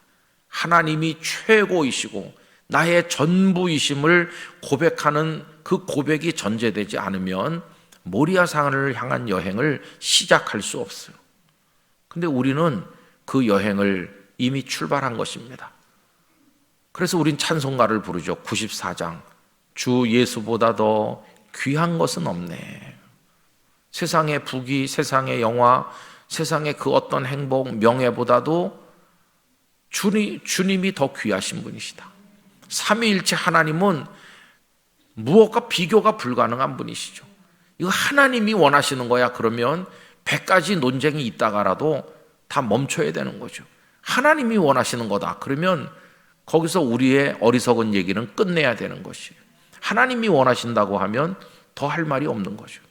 하나님이 최고이시고 나의 전부이심을 고백하는 그 고백이 전제되지 않으면 모리아산을 향한 여행을 시작할 수 없어요. 근데 우리는 그 여행을 이미 출발한 것입니다. 그래서 우린 찬송가를 부르죠. 94장. 주 예수보다 더 귀한 것은 없네. 세상의 부귀, 세상의 영화, 세상의 그 어떤 행복, 명예보다도 주님이 더 귀하신 분이시다. 삼위일체 하나님은 무엇과 비교가 불가능한 분이시죠. 이거 하나님이 원하시는 거야. 그러면 100가지 논쟁이 있다가라도 다 멈춰야 되는 거죠. 하나님이 원하시는 거다. 그러면 거기서 우리의 어리석은 얘기는 끝내야 되는 것이에요. 하나님이 원하신다고 하면 더 할 말이 없는 거죠.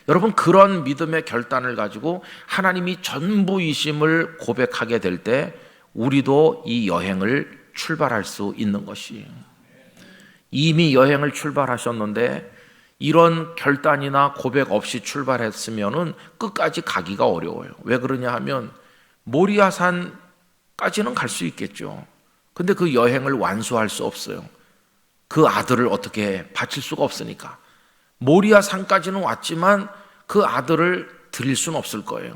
여러분, 그런 믿음의 결단을 가지고 하나님이 전부이심을 고백하게 될 때 우리도 이 여행을 출발할 수 있는 것이에요. 이미 여행을 출발하셨는데 이런 결단이나 고백 없이 출발했으면은 끝까지 가기가 어려워요. 왜 그러냐 하면 모리아산까지는 갈 수 있겠죠. 근데 그 여행을 완수할 수 없어요. 그 아들을 어떻게 바칠 수가 없으니까. 모리아산까지는 왔지만 그 아들을 드릴 수는 없을 거예요.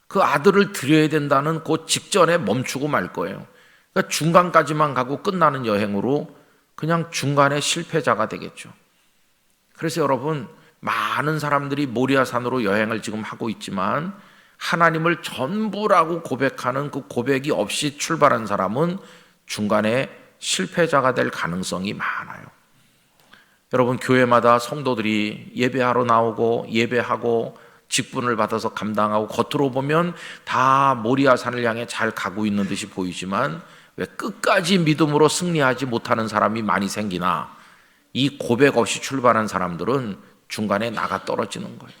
그 아들을 드려야 된다는 그 직전에 멈추고 말 거예요. 그러니까 중간까지만 가고 끝나는 여행으로 그냥 중간에 실패자가 되겠죠. 그래서 여러분, 많은 사람들이 모리아산으로 여행을 지금 하고 있지만 하나님을 전부라고 고백하는 그 고백이 없이 출발한 사람은 중간에 실패자가 될 가능성이 많아요. 여러분, 교회마다 성도들이 예배하러 나오고 예배하고 직분을 받아서 감당하고 겉으로 보면 다 모리아산을 향해 잘 가고 있는 듯이 보이지만 왜 끝까지 믿음으로 승리하지 못하는 사람이 많이 생기나? 이 고백 없이 출발한 사람들은 중간에 나가 떨어지는 거예요.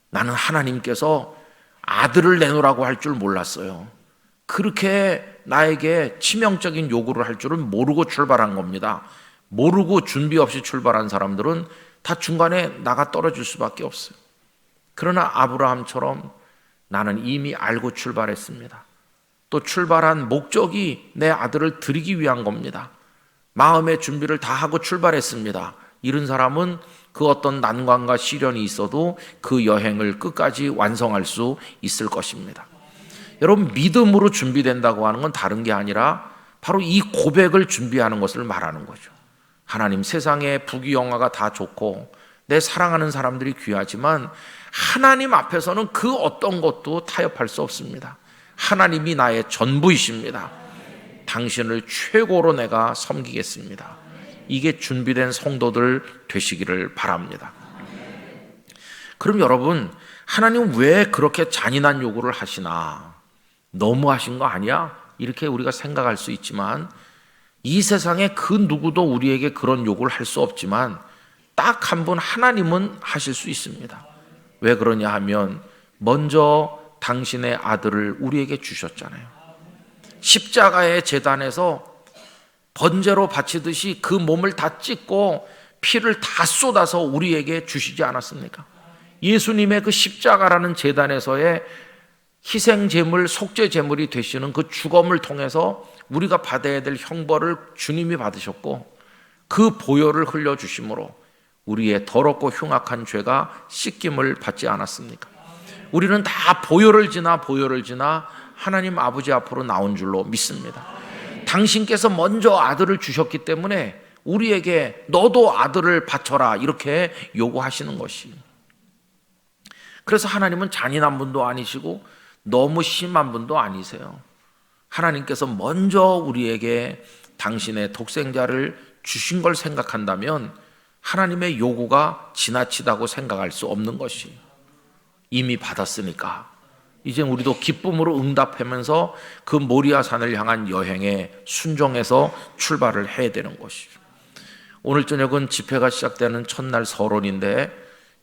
나는 하나님께서 아들을 내놓으라고 할 줄 몰랐어요. 그렇게 나에게 치명적인 요구를 할 줄은 모르고 출발한 겁니다. 모르고 준비 없이 출발한 사람들은 다 중간에 나가 떨어질 수밖에 없어요. 그러나 아브라함처럼 나는 이미 알고 출발했습니다. 또 출발한 목적이 내 아들을 드리기 위한 겁니다. 마음의 준비를 다 하고 출발했습니다. 이런 사람은 그 어떤 난관과 시련이 있어도 그 여행을 끝까지 완성할 수 있을 것입니다. 여러분, 믿음으로 준비된다고 하는 건 다른 게 아니라 바로 이 고백을 준비하는 것을 말하는 거죠. 하나님, 세상의 부귀 영화가 다 좋고 내 사랑하는 사람들이 귀하지만 하나님 앞에서는 그 어떤 것도 타협할 수 없습니다. 하나님이 나의 전부이십니다. 당신을 최고로 내가 섬기겠습니다. 이게 준비된 성도들 되시기를 바랍니다. 그럼 여러분, 하나님 왜 그렇게 잔인한 요구를 하시나? 너무 하신 거 아니야? 이렇게 우리가 생각할 수 있지만 이 세상에 그 누구도 우리에게 그런 요구를 할 수 없지만 딱 한 분 하나님은 하실 수 있습니다. 왜 그러냐 하면 먼저 당신의 아들을 우리에게 주셨잖아요. 십자가의 제단에서 번제로 바치듯이 그 몸을 다 찢고 피를 다 쏟아서 우리에게 주시지 않았습니까? 예수님의 그 십자가라는 제단에서의 희생제물, 속죄제물이 되시는 그 죽음을 통해서 우리가 받아야 될 형벌을 주님이 받으셨고 그 보혈을 흘려주심으로 우리의 더럽고 흉악한 죄가 씻김을 받지 않았습니까? 우리는 다 보혈을 지나 하나님 아버지 앞으로 나온 줄로 믿습니다. 당신께서 먼저 아들을 주셨기 때문에 우리에게 너도 아들을 바쳐라 이렇게 요구하시는 것이. 그래서 하나님은 잔인한 분도 아니시고 너무 심한 분도 아니세요. 하나님께서 먼저 우리에게 당신의 독생자를 주신 걸 생각한다면 하나님의 요구가 지나치다고 생각할 수 없는 것이에요. 이미 받았으니까 이제 우리도 기쁨으로 응답하면서 그 모리아 산을 향한 여행에 순종해서 출발을 해야 되는 것이죠. 오늘 저녁은 집회가 시작되는 첫날 서론인데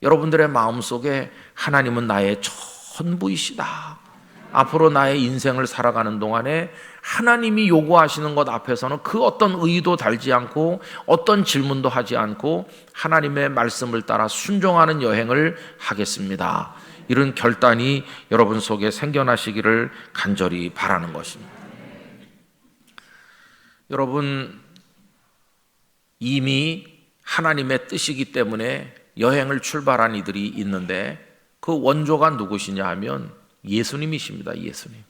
여러분들의 마음속에 하나님은 나의 전부이시다. 앞으로 나의 인생을 살아가는 동안에 하나님이 요구하시는 것 앞에서는 그 어떤 의도 달지 않고 어떤 질문도 하지 않고 하나님의 말씀을 따라 순종하는 여행을 하겠습니다. 이런 결단이 여러분 속에 생겨나시기를 간절히 바라는 것입니다. 여러분, 이미 하나님의 뜻이기 때문에 여행을 출발한 이들이 있는데 그 원조가 누구시냐 하면 예수님이십니다. 예수님.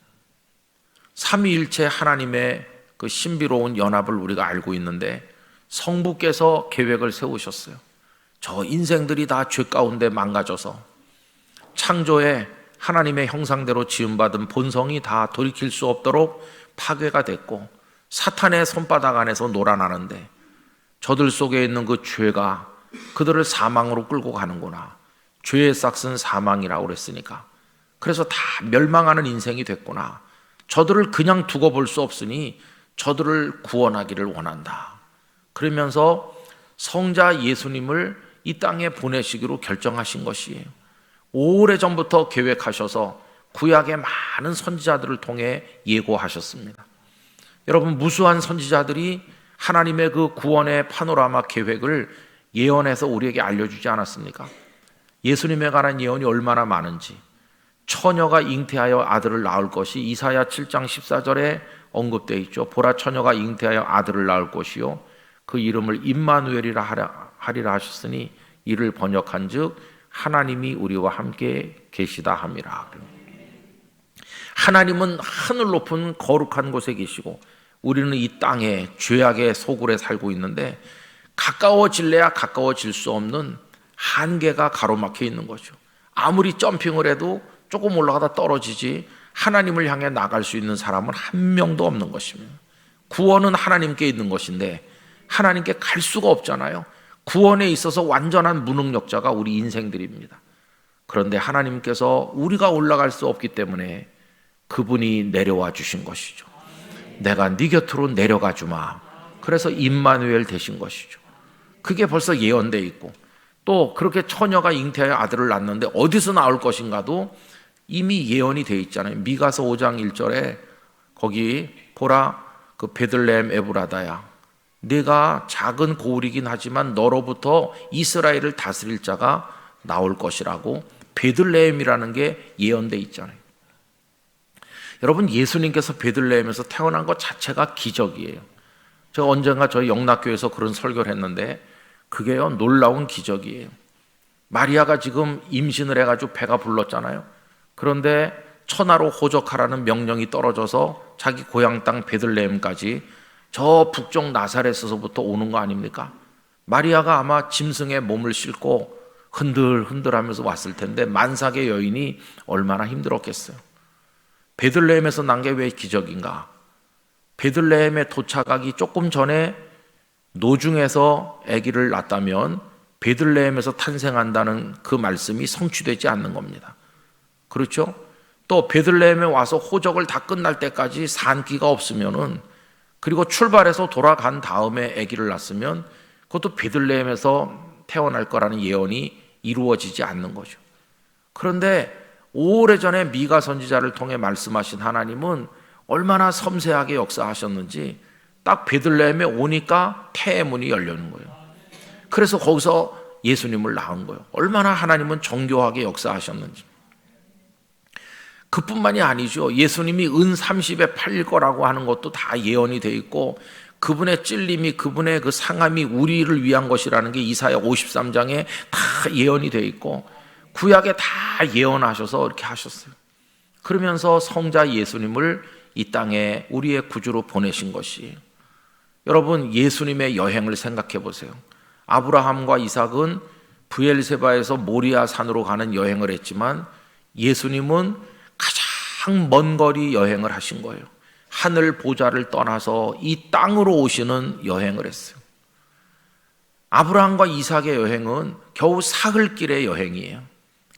삼위일체 하나님의 그 신비로운 연합을 우리가 알고 있는데 성부께서 계획을 세우셨어요. 저 인생들이 다 죄 가운데 망가져서 창조에 하나님의 형상대로 지음받은 본성이 다 돌이킬 수 없도록 파괴가 됐고 사탄의 손바닥 안에서 놀아나는데 저들 속에 있는 그 죄가 그들을 사망으로 끌고 가는구나. 죄의 싹은 사망이라고 그랬으니까. 그래서 다 멸망하는 인생이 됐구나. 저들을 그냥 두고 볼 수 없으니 저들을 구원하기를 원한다. 그러면서 성자 예수님을 이 땅에 보내시기로 결정하신 것이에요. 오래전부터 계획하셔서 구약의 많은 선지자들을 통해 예고하셨습니다. 여러분, 무수한 선지자들이 하나님의 그 구원의 파노라마 계획을 예언해서 우리에게 알려주지 않았습니까? 예수님에 관한 예언이 얼마나 많은지, 처녀가 잉태하여 아들을 낳을 것이 이사야 7장 14절에 언급되어 있죠. 보라, 처녀가 잉태하여 아들을 낳을 것이요 그 이름을 임마누엘이라 하리라 하셨으니 이를 번역한즉 하나님이 우리와 함께 계시다 함이라. 하나님은 하늘 높은 거룩한 곳에 계시고 우리는 이 땅에 죄악의 소굴에 살고 있는데 가까워질래야 가까워질 수 없는 한계가 가로막혀 있는 거죠. 아무리 점핑을 해도 조금 올라가다 떨어지지 하나님을 향해 나갈 수 있는 사람은 한 명도 없는 것입니다. 구원은 하나님께 있는 것인데 하나님께 갈 수가 없잖아요. 구원에 있어서 완전한 무능력자가 우리 인생들입니다. 그런데 하나님께서 우리가 올라갈 수 없기 때문에 그분이 내려와 주신 것이죠. 내가 네 곁으로 내려가 주마. 그래서 임마누엘 되신 것이죠. 그게 벌써 예언되어 있고 또 그렇게 처녀가 잉태하여 아들을 낳는데 어디서 나올 것인가도 이미 예언이 되어 있잖아요. 미가서 5장 1절에 거기 보라 그 베들레헴 에브라다야 네가 작은 고울이긴 하지만 너로부터 이스라엘을 다스릴 자가 나올 것이라고 베들레헴이라는 게 예언되어 있잖아요. 여러분, 예수님께서 베들레헴에서 태어난 것 자체가 기적이에요. 제가 언젠가 저희 영락교회에서 그런 설교를 했는데 그게요 놀라운 기적이에요. 마리아가 지금 임신을 해가지고 배가 불렀잖아요. 그런데 천하로 호적하라는 명령이 떨어져서 자기 고향 땅 베들레헴까지 저 북쪽 나사렛에서부터 오는 거 아닙니까? 마리아가 아마 짐승에 몸을 싣고 흔들흔들하면서 왔을 텐데 만삭의 여인이 얼마나 힘들었겠어요. 베들레헴에서 난 게 왜 기적인가? 베들레헴에 도착하기 조금 전에 노중에서 아기를 낳았다면 베들레헴에서 탄생한다는 그 말씀이 성취되지 않는 겁니다. 그렇죠? 또 베들레헴에 와서 호적을 다 끝날 때까지 산기가 없으면은 그리고 출발해서 돌아간 다음에 아기를 낳았으면 그것도 베들레헴에서 태어날 거라는 예언이 이루어지지 않는 거죠. 그런데 오래전에 미가 선지자를 통해 말씀하신 하나님은 얼마나 섬세하게 역사하셨는지 딱 베들레헴에 오니까 태의 문이 열리는 거예요. 그래서 거기서 예수님을 낳은 거예요. 얼마나 하나님은 정교하게 역사하셨는지. 그뿐만이 아니죠. 예수님이 은 30에 팔릴 거라고 하는 것도 다 예언이 돼 있고 그분의 찔림이 그분의 그 상함이 우리를 위한 것이라는 게 이사야 53장에 다 예언이 돼 있고 구약에 다 예언하셔서 이렇게 하셨어요. 그러면서 성자 예수님을 이 땅에 우리의 구주로 보내신 것이 여러분 예수님의 여행을 생각해 보세요. 아브라함과 이삭은 브엘세바에서 모리아 산으로 가는 여행을 했지만 예수님은 가장 먼 거리 여행을 하신 거예요. 하늘 보좌를 떠나서 이 땅으로 오시는 여행을 했어요. 아브라함과 이삭의 여행은 겨우 사흘길의 여행이에요.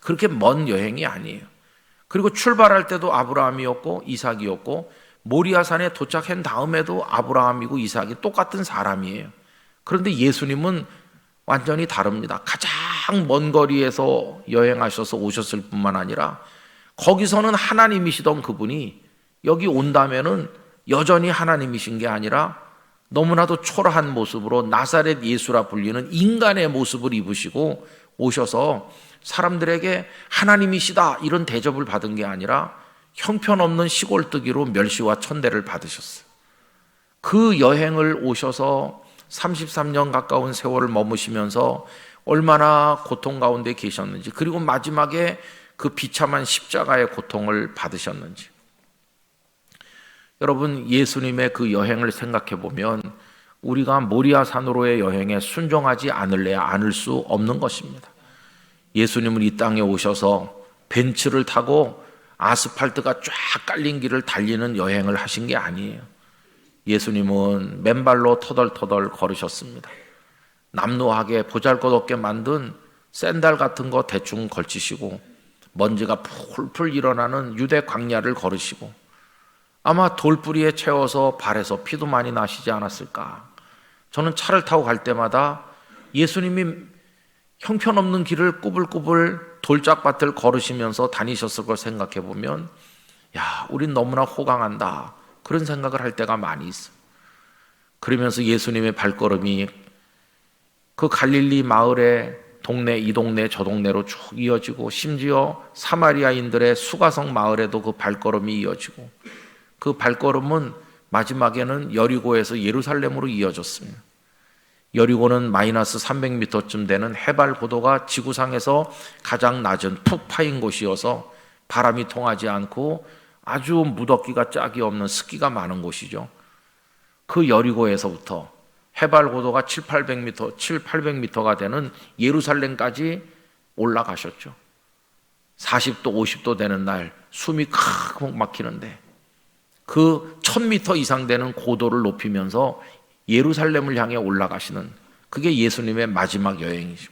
그렇게 먼 여행이 아니에요. 그리고 출발할 때도 아브라함이었고 이삭이었고 모리아산에 도착한 다음에도 아브라함이고 이삭이 똑같은 사람이에요. 그런데 예수님은 완전히 다릅니다. 가장 먼 거리에서 여행하셔서 오셨을 뿐만 아니라 거기서는 하나님이시던 그분이 여기 온다면은 여전히 하나님이신 게 아니라 너무나도 초라한 모습으로 나사렛 예수라 불리는 인간의 모습을 입으시고 오셔서 사람들에게 하나님이시다 이런 대접을 받은 게 아니라 형편없는 시골뜨기로 멸시와 천대를 받으셨어요. 그 여행을 오셔서 33년 가까운 세월을 머무시면서 얼마나 고통 가운데 계셨는지, 그리고 마지막에 그 비참한 십자가의 고통을 받으셨는지. 여러분, 예수님의 그 여행을 생각해 보면 우리가 모리아산으로의 여행에 순종하지 않을래야 않을 수 없는 것입니다. 예수님은 이 땅에 오셔서 벤츠를 타고 아스팔트가 쫙 깔린 길을 달리는 여행을 하신 게 아니에요. 예수님은 맨발로 터덜터덜 걸으셨습니다. 남루하게 보잘것없게 만든 샌들 같은 거 대충 걸치시고 먼지가 풀풀 일어나는 유대 광야를 걸으시고 아마 돌뿌리에 채워서 발에서 피도 많이 나시지 않았을까. 저는 차를 타고 갈 때마다 예수님이 형편없는 길을 꾸불꾸불 돌짝밭을 걸으시면서 다니셨을 걸 생각해 보면 야, 우린 너무나 호강한다 그런 생각을 할 때가 많이 있어요. 그러면서 예수님의 발걸음이 그 갈릴리 마을의 동네, 이 동네 저 동네로 쭉 이어지고 심지어 사마리아인들의 수가성 마을에도 그 발걸음이 이어지고 그 발걸음은 마지막에는 여리고에서 예루살렘으로 이어졌습니다. 여리고는 마이너스 300m쯤 되는 해발 고도가 지구상에서 가장 낮은 푹 파인 곳이어서 바람이 통하지 않고 아주 무덥기가 짝이 없는 습기가 많은 곳이죠. 그 여리고에서부터 해발 고도가 700~800m가 되는 예루살렘까지 올라가셨죠. 40도, 50도 되는 날 숨이 칵 막히는데 그 1000m 이상 되는 고도를 높이면서 예루살렘을 향해 올라가시는 그게 예수님의 마지막 여행이죠.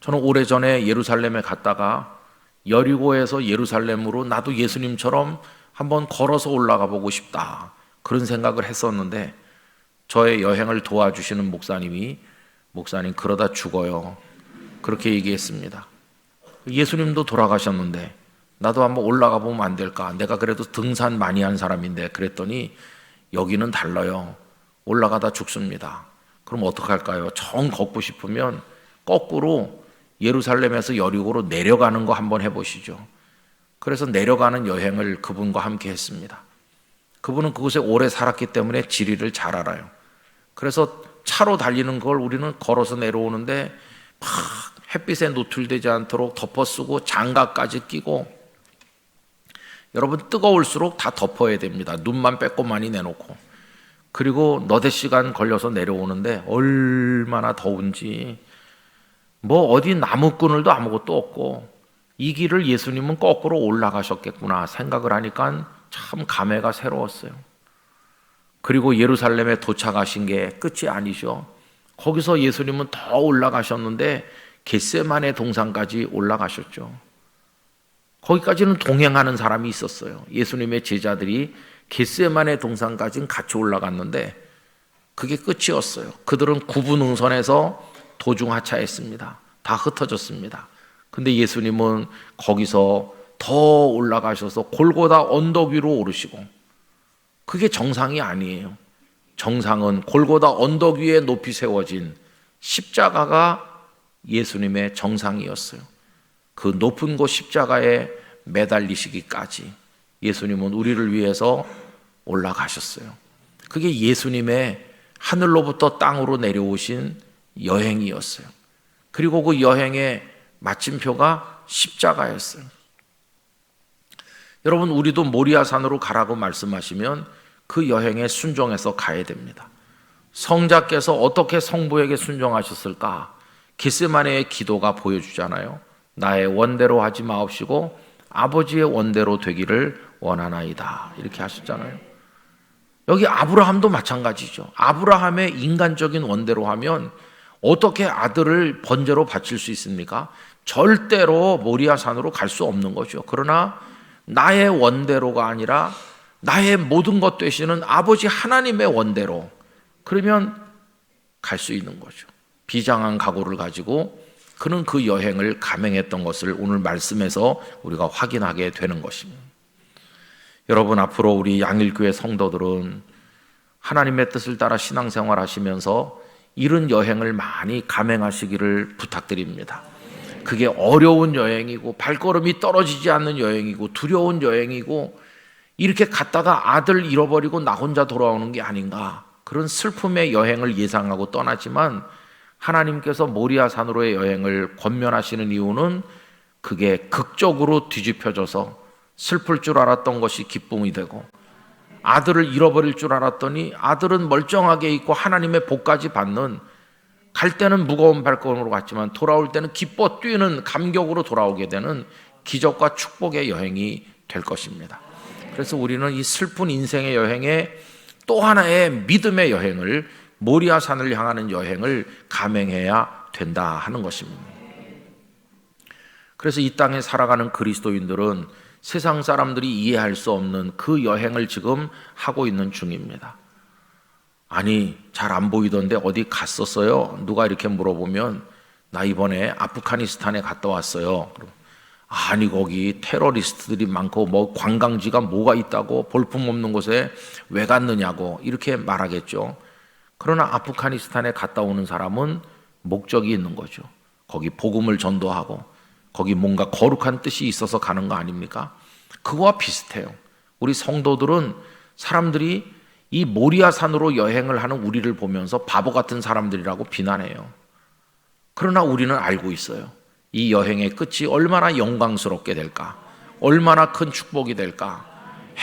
저는 오래전에 예루살렘에 갔다가 여리고에서 예루살렘으로 나도 예수님처럼 한번 걸어서 올라가 보고 싶다 그런 생각을 했었는데 저의 여행을 도와주시는 목사님이 목사님 그러다 죽어요 그렇게 얘기했습니다. 예수님도 돌아가셨는데 나도 한번 올라가 보면 안 될까? 내가 그래도 등산 많이 한 사람인데 그랬더니 여기는 달라요. 올라가다 죽습니다. 그럼 어떡할까요? 정 걷고 싶으면 거꾸로 예루살렘에서 여리고로 내려가는 거 한번 해보시죠. 그래서 내려가는 여행을 그분과 함께 했습니다. 그분은 그곳에 오래 살았기 때문에 지리를 잘 알아요. 그래서 차로 달리는 걸 우리는 걸어서 내려오는데 막 햇빛에 노출되지 않도록 덮어쓰고 장갑까지 끼고 여러분 뜨거울수록 다 덮어야 됩니다. 눈만 빼꼼많이 내놓고 그리고 너댓 시간 걸려서 내려오는데 얼마나 더운지 뭐 어디 나무그늘도 아무것도 없고 이 길을 예수님은 거꾸로 올라가셨겠구나 생각을 하니까 참 감회가 새로웠어요. 그리고 예루살렘에 도착하신 게 끝이 아니죠. 거기서 예수님은 더 올라가셨는데 겟세마네 동산까지 올라가셨죠. 거기까지는 동행하는 사람이 있었어요. 예수님의 제자들이 겟세마네 동산까지는 같이 올라갔는데 그게 끝이었어요. 그들은 구분응선에서 도중 하차했습니다. 다 흩어졌습니다. 근데 예수님은 거기서 더 올라가셔서 골고다 언덕 위로 오르시고 그게 정상이 아니에요. 정상은 골고다 언덕 위에 높이 세워진 십자가가 예수님의 정상이었어요. 그 높은 곳 십자가에 매달리시기까지 예수님은 우리를 위해서 올라가셨어요. 그게 예수님의 하늘로부터 땅으로 내려오신 여행이었어요. 그리고 그 여행의 마침표가 십자가였어요. 여러분, 우리도 모리아산으로 가라고 말씀하시면 그 여행에 순종해서 가야 됩니다. 성자께서 어떻게 성부에게 순종하셨을까? 겟세마네의 기도가 보여주잖아요. 나의 원대로 하지 마옵시고 아버지의 원대로 되기를 원하나이다. 이렇게 하셨잖아요. 여기 아브라함도 마찬가지죠. 아브라함의 인간적인 원대로 하면 어떻게 아들을 번제로 바칠 수 있습니까? 절대로 모리아 산으로 갈 수 없는 거죠. 그러나 나의 원대로가 아니라 나의 모든 것 되시는 아버지 하나님의 원대로, 그러면 갈 수 있는 거죠. 비장한 각오를 가지고 그는 그 여행을 감행했던 것을 오늘 말씀에서 우리가 확인하게 되는 것입니다. 여러분, 앞으로 우리 양일교회 성도들은 하나님의 뜻을 따라 신앙생활 하시면서 이런 여행을 많이 감행하시기를 부탁드립니다. 그게 어려운 여행이고 발걸음이 떨어지지 않는 여행이고 두려운 여행이고, 이렇게 갔다가 아들 잃어버리고 나 혼자 돌아오는 게 아닌가, 그런 슬픔의 여행을 예상하고 떠나지만 하나님께서 모리아 산으로의 여행을 권면하시는 이유는 그게 극적으로 뒤집혀져서 슬플 줄 알았던 것이 기쁨이 되고, 아들을 잃어버릴 줄 알았더니 아들은 멀쩡하게 있고 하나님의 복까지 받는, 갈 때는 무거운 발걸음으로 갔지만 돌아올 때는 기뻐 뛰는 감격으로 돌아오게 되는 기적과 축복의 여행이 될 것입니다. 그래서 우리는 이 슬픈 인생의 여행에 또 하나의 믿음의 여행을, 모리아 산을 향하는 여행을 감행해야 된다 하는 것입니다. 그래서 이 땅에 살아가는 그리스도인들은 세상 사람들이 이해할 수 없는 그 여행을 지금 하고 있는 중입니다. 아니, 잘 안 보이던데 어디 갔었어요? 누가 이렇게 물어보면 나 이번에 아프가니스탄에 갔다 왔어요. 아니, 거기 테러리스트들이 많고 뭐 관광지가 뭐가 있다고, 볼품없는 곳에 왜 갔느냐고 이렇게 말하겠죠. 그러나 아프가니스탄에 갔다 오는 사람은 목적이 있는 거죠. 거기 복음을 전도하고 거기 뭔가 거룩한 뜻이 있어서 가는 거 아닙니까? 그거와 비슷해요. 우리 성도들은 사람들이 이 모리아 산으로 여행을 하는 우리를 보면서 바보 같은 사람들이라고 비난해요. 그러나 우리는 알고 있어요. 이 여행의 끝이 얼마나 영광스럽게 될까, 얼마나 큰 축복이 될까.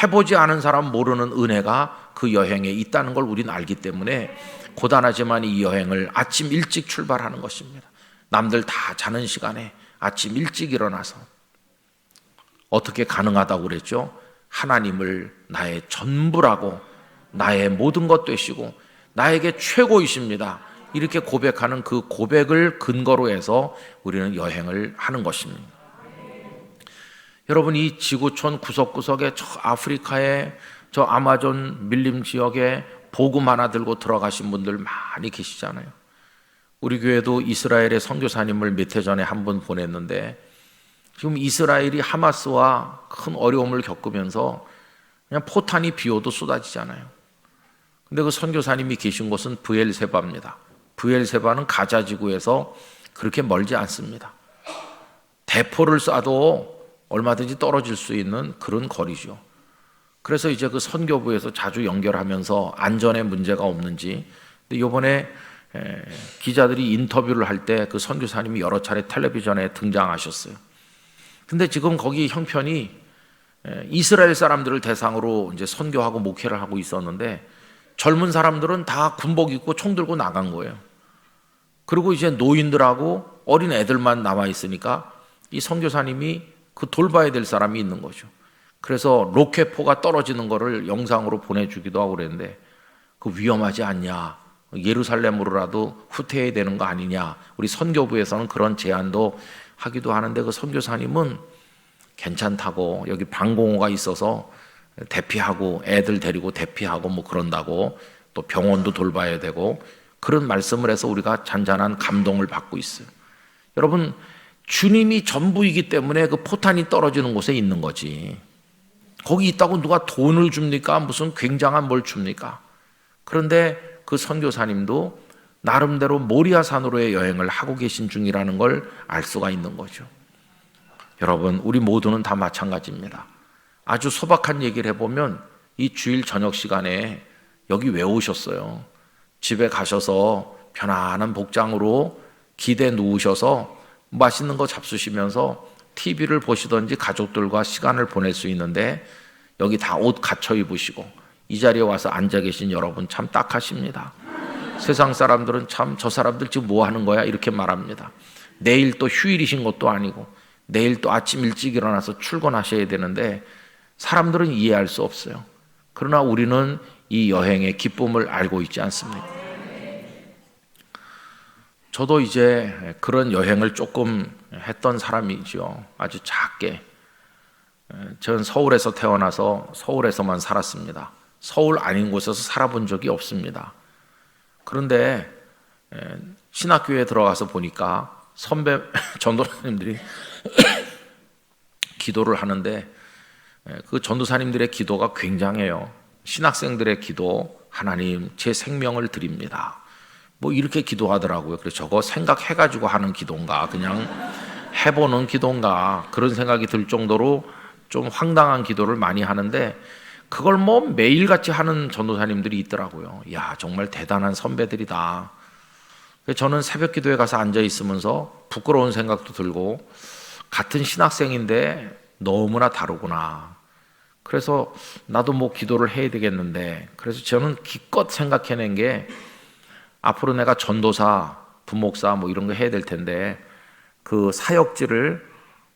해보지 않은 사람 모르는 은혜가 그 여행에 있다는 걸 우리는 알기 때문에 고단하지만 이 여행을 아침 일찍 출발하는 것입니다. 남들 다 자는 시간에 아침 일찍 일어나서. 어떻게 가능하다고 그랬죠? 하나님을 나의 전부라고, 나의 모든 것 되시고 나에게 최고이십니다, 이렇게 고백하는 그 고백을 근거로 해서 우리는 여행을 하는 것입니다. 여러분, 이 지구촌 구석구석에 저 아프리카의 저 아마존 밀림 지역에 복음 하나 들고 들어가신 분들 많이 계시잖아요. 우리 교회도 이스라엘의 선교사님을 몇 해 전에 한 분 보냈는데, 지금 이스라엘이 하마스와 큰 어려움을 겪으면서 그냥 포탄이 비오도 쏟아지잖아요. 근데 그 선교사님이 계신 곳은 브엘세바입니다. 브엘세바는 가자 지구에서 그렇게 멀지 않습니다. 대포를 쏴도 얼마든지 떨어질 수 있는 그런 거리죠. 그래서 이제 그 선교부에서 자주 연결하면서 안전에 문제가 없는지, 근데 이번에 기자들이 인터뷰를 할 때 그 선교사님이 여러 차례 텔레비전에 등장하셨어요. 근데 지금 거기 형편이 이스라엘 사람들을 대상으로 이제 선교하고 목회를 하고 있었는데, 젊은 사람들은 다 군복 입고 총 들고 나간 거예요. 그리고 이제 노인들하고 어린 애들만 남아 있으니까 이 선교사님이 그 돌봐야 될 사람이 있는 거죠. 그래서 로켓포가 떨어지는 거를 영상으로 보내주기도 하고 그랬는데, 그 위험하지 않냐, 예루살렘으로라도 후퇴해야 되는 거 아니냐, 우리 선교부에서는 그런 제안도 하기도 하는데, 그 선교사님은 괜찮다고, 여기 방공호가 있어서 대피하고 애들 데리고 대피하고 뭐 그런다고, 또 병원도 돌봐야 되고, 그런 말씀을 해서 우리가 잔잔한 감동을 받고 있어요. 여러분, 주님이 전부이기 때문에 그 포탄이 떨어지는 곳에 있는 거지, 거기 있다고 누가 돈을 줍니까? 무슨 굉장한 뭘 줍니까? 그런데 그 선교사님도 나름대로 모리아 산으로의 여행을 하고 계신 중이라는 걸 알 수가 있는 거죠. 여러분, 우리 모두는 다 마찬가지입니다. 아주 소박한 얘기를 해보면, 이 주일 저녁 시간에 여기 왜 오셨어요? 집에 가셔서 편안한 복장으로 기대 누우셔서 맛있는 거 잡수시면서 TV를 보시던지 가족들과 시간을 보낼 수 있는데, 여기 다 옷 갖춰 입으시고 이 자리에 와서 앉아 계신 여러분 참 딱하십니다. 세상 사람들은 참 저 사람들 지금 뭐 하는 거야 이렇게 말합니다. 내일 또 휴일이신 것도 아니고 내일 또 아침 일찍 일어나서 출근하셔야 되는데 사람들은 이해할 수 없어요. 그러나 우리는 이 여행의 기쁨을 알고 있지 않습니까? 저도 이제 그런 여행을 조금 했던 사람이죠. 아주 작게. 전 서울에서 태어나서 서울에서만 살았습니다. 서울 아닌 곳에서 살아본 적이 없습니다. 그런데 신학교에 들어가서 보니까 선배 전도사님들이 기도를 하는데 그 전도사님들의 기도가 굉장해요. 신학생들의 기도, 하나님 제 생명을 드립니다. 뭐 이렇게 기도하더라고요. 그래서 저거 생각해가지고 하는 기도인가, 그냥 해보는 기도인가, 그런 생각이 들 정도로 좀 황당한 기도를 많이 하는데 그걸 뭐 매일같이 하는 전도사님들이 있더라고요. 야, 정말 대단한 선배들이다. 저는 새벽 기도에 가서 앉아 있으면서 부끄러운 생각도 들고 같은 신학생인데 너무나 다르구나. 그래서 나도 뭐 기도를 해야 되겠는데, 그래서 저는 기껏 생각해낸 게 앞으로 내가 전도사, 부목사 뭐 이런 거 해야 될 텐데 그 사역지를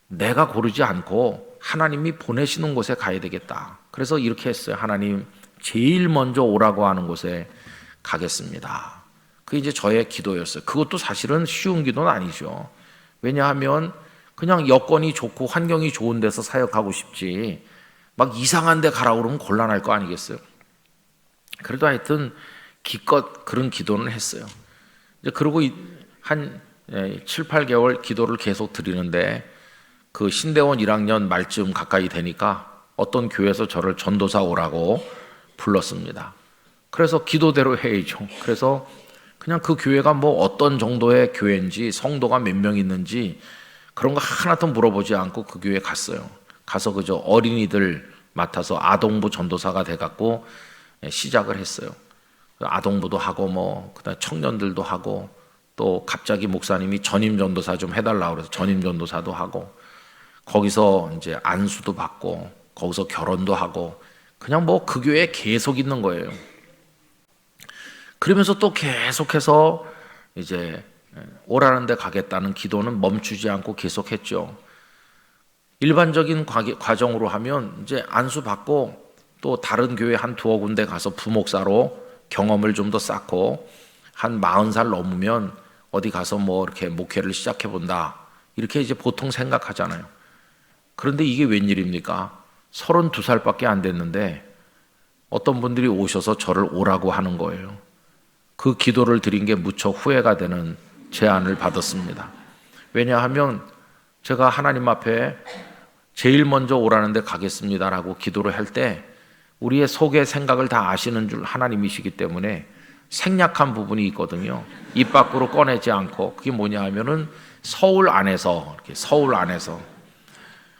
내가 고르지 않고 하나님이 보내시는 곳에 가야 되겠다. 그래서 이렇게 했어요. 하나님 제일 먼저 오라고 하는 곳에 가겠습니다. 그게 이제 저의 기도였어요. 그것도 사실은 쉬운 기도는 아니죠. 왜냐하면 그냥 여건이 좋고 환경이 좋은 데서 사역하고 싶지 막 이상한 데 가라고 그러면 곤란할 거 아니겠어요. 그래도 하여튼 기껏 그런 기도는 했어요. 이제 그러고 한 7, 8개월 기도를 계속 드리는데 그 신대원 1학년 말쯤 가까이 되니까 어떤 교회에서 저를 전도사 오라고 불렀습니다. 그래서 기도대로 해야죠. 그래서 그냥 그 교회가 뭐 어떤 정도의 교회인지 성도가 몇 명 있는지 그런 거 하나도 물어보지 않고 그 교회에 갔어요. 가서 그저 어린이들 맡아서 아동부 전도사가 돼갖고 시작을 했어요. 아동부도 하고 뭐 그다음 청년들도 하고 또 갑자기 목사님이 전임 전도사 좀 해달라고 그래서 전임 전도사도 하고 거기서 이제 안수도 받고 거기서 결혼도 하고 그냥 뭐 그 교회에 계속 있는 거예요. 그러면서 또 계속해서 이제 오라는 데 가겠다는 기도는 멈추지 않고 계속했죠. 일반적인 과정으로 하면 이제 안수 받고 또 다른 교회 한 두어 군데 가서 부목사로 경험을 좀 더 쌓고 한 40살 넘으면 어디 가서 뭐 이렇게 목회를 시작해 본다. 이렇게 이제 보통 생각하잖아요. 그런데 이게 웬일입니까? 32살밖에 안 됐는데 어떤 분들이 오셔서 저를 오라고 하는 거예요. 그 기도를 드린 게 무척 후회가 되는 제안을 받았습니다. 왜냐하면 제가 하나님 앞에 제일 먼저 오라는 데 가겠습니다라고 기도를 할 때 우리의 속의 생각을 다 아시는 줄 하나님이시기 때문에 생략한 부분이 있거든요. 입 밖으로 꺼내지 않고. 그게 뭐냐 하면은 서울 안에서, 이렇게 서울 안에서.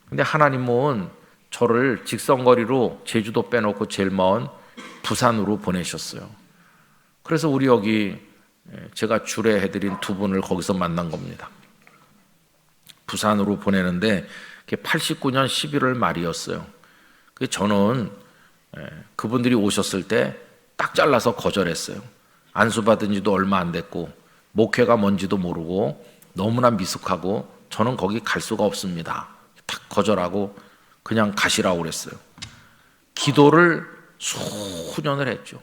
근데 하나님은 저를 직선거리로 제주도 빼놓고 제일 먼 부산으로 보내셨어요. 그래서 우리 여기 제가 주례해드린 두 분을 거기서 만난 겁니다. 부산으로 보내는데 89년 11월 말이었어요. 저는 그분들이 오셨을 때 딱 잘라서 거절했어요. 안수받은 지도 얼마 안 됐고 목회가 뭔지도 모르고 너무나 미숙하고 저는 거기 갈 수가 없습니다. 딱 거절하고 그냥 가시라고 그랬어요. 기도를 수년을 했죠.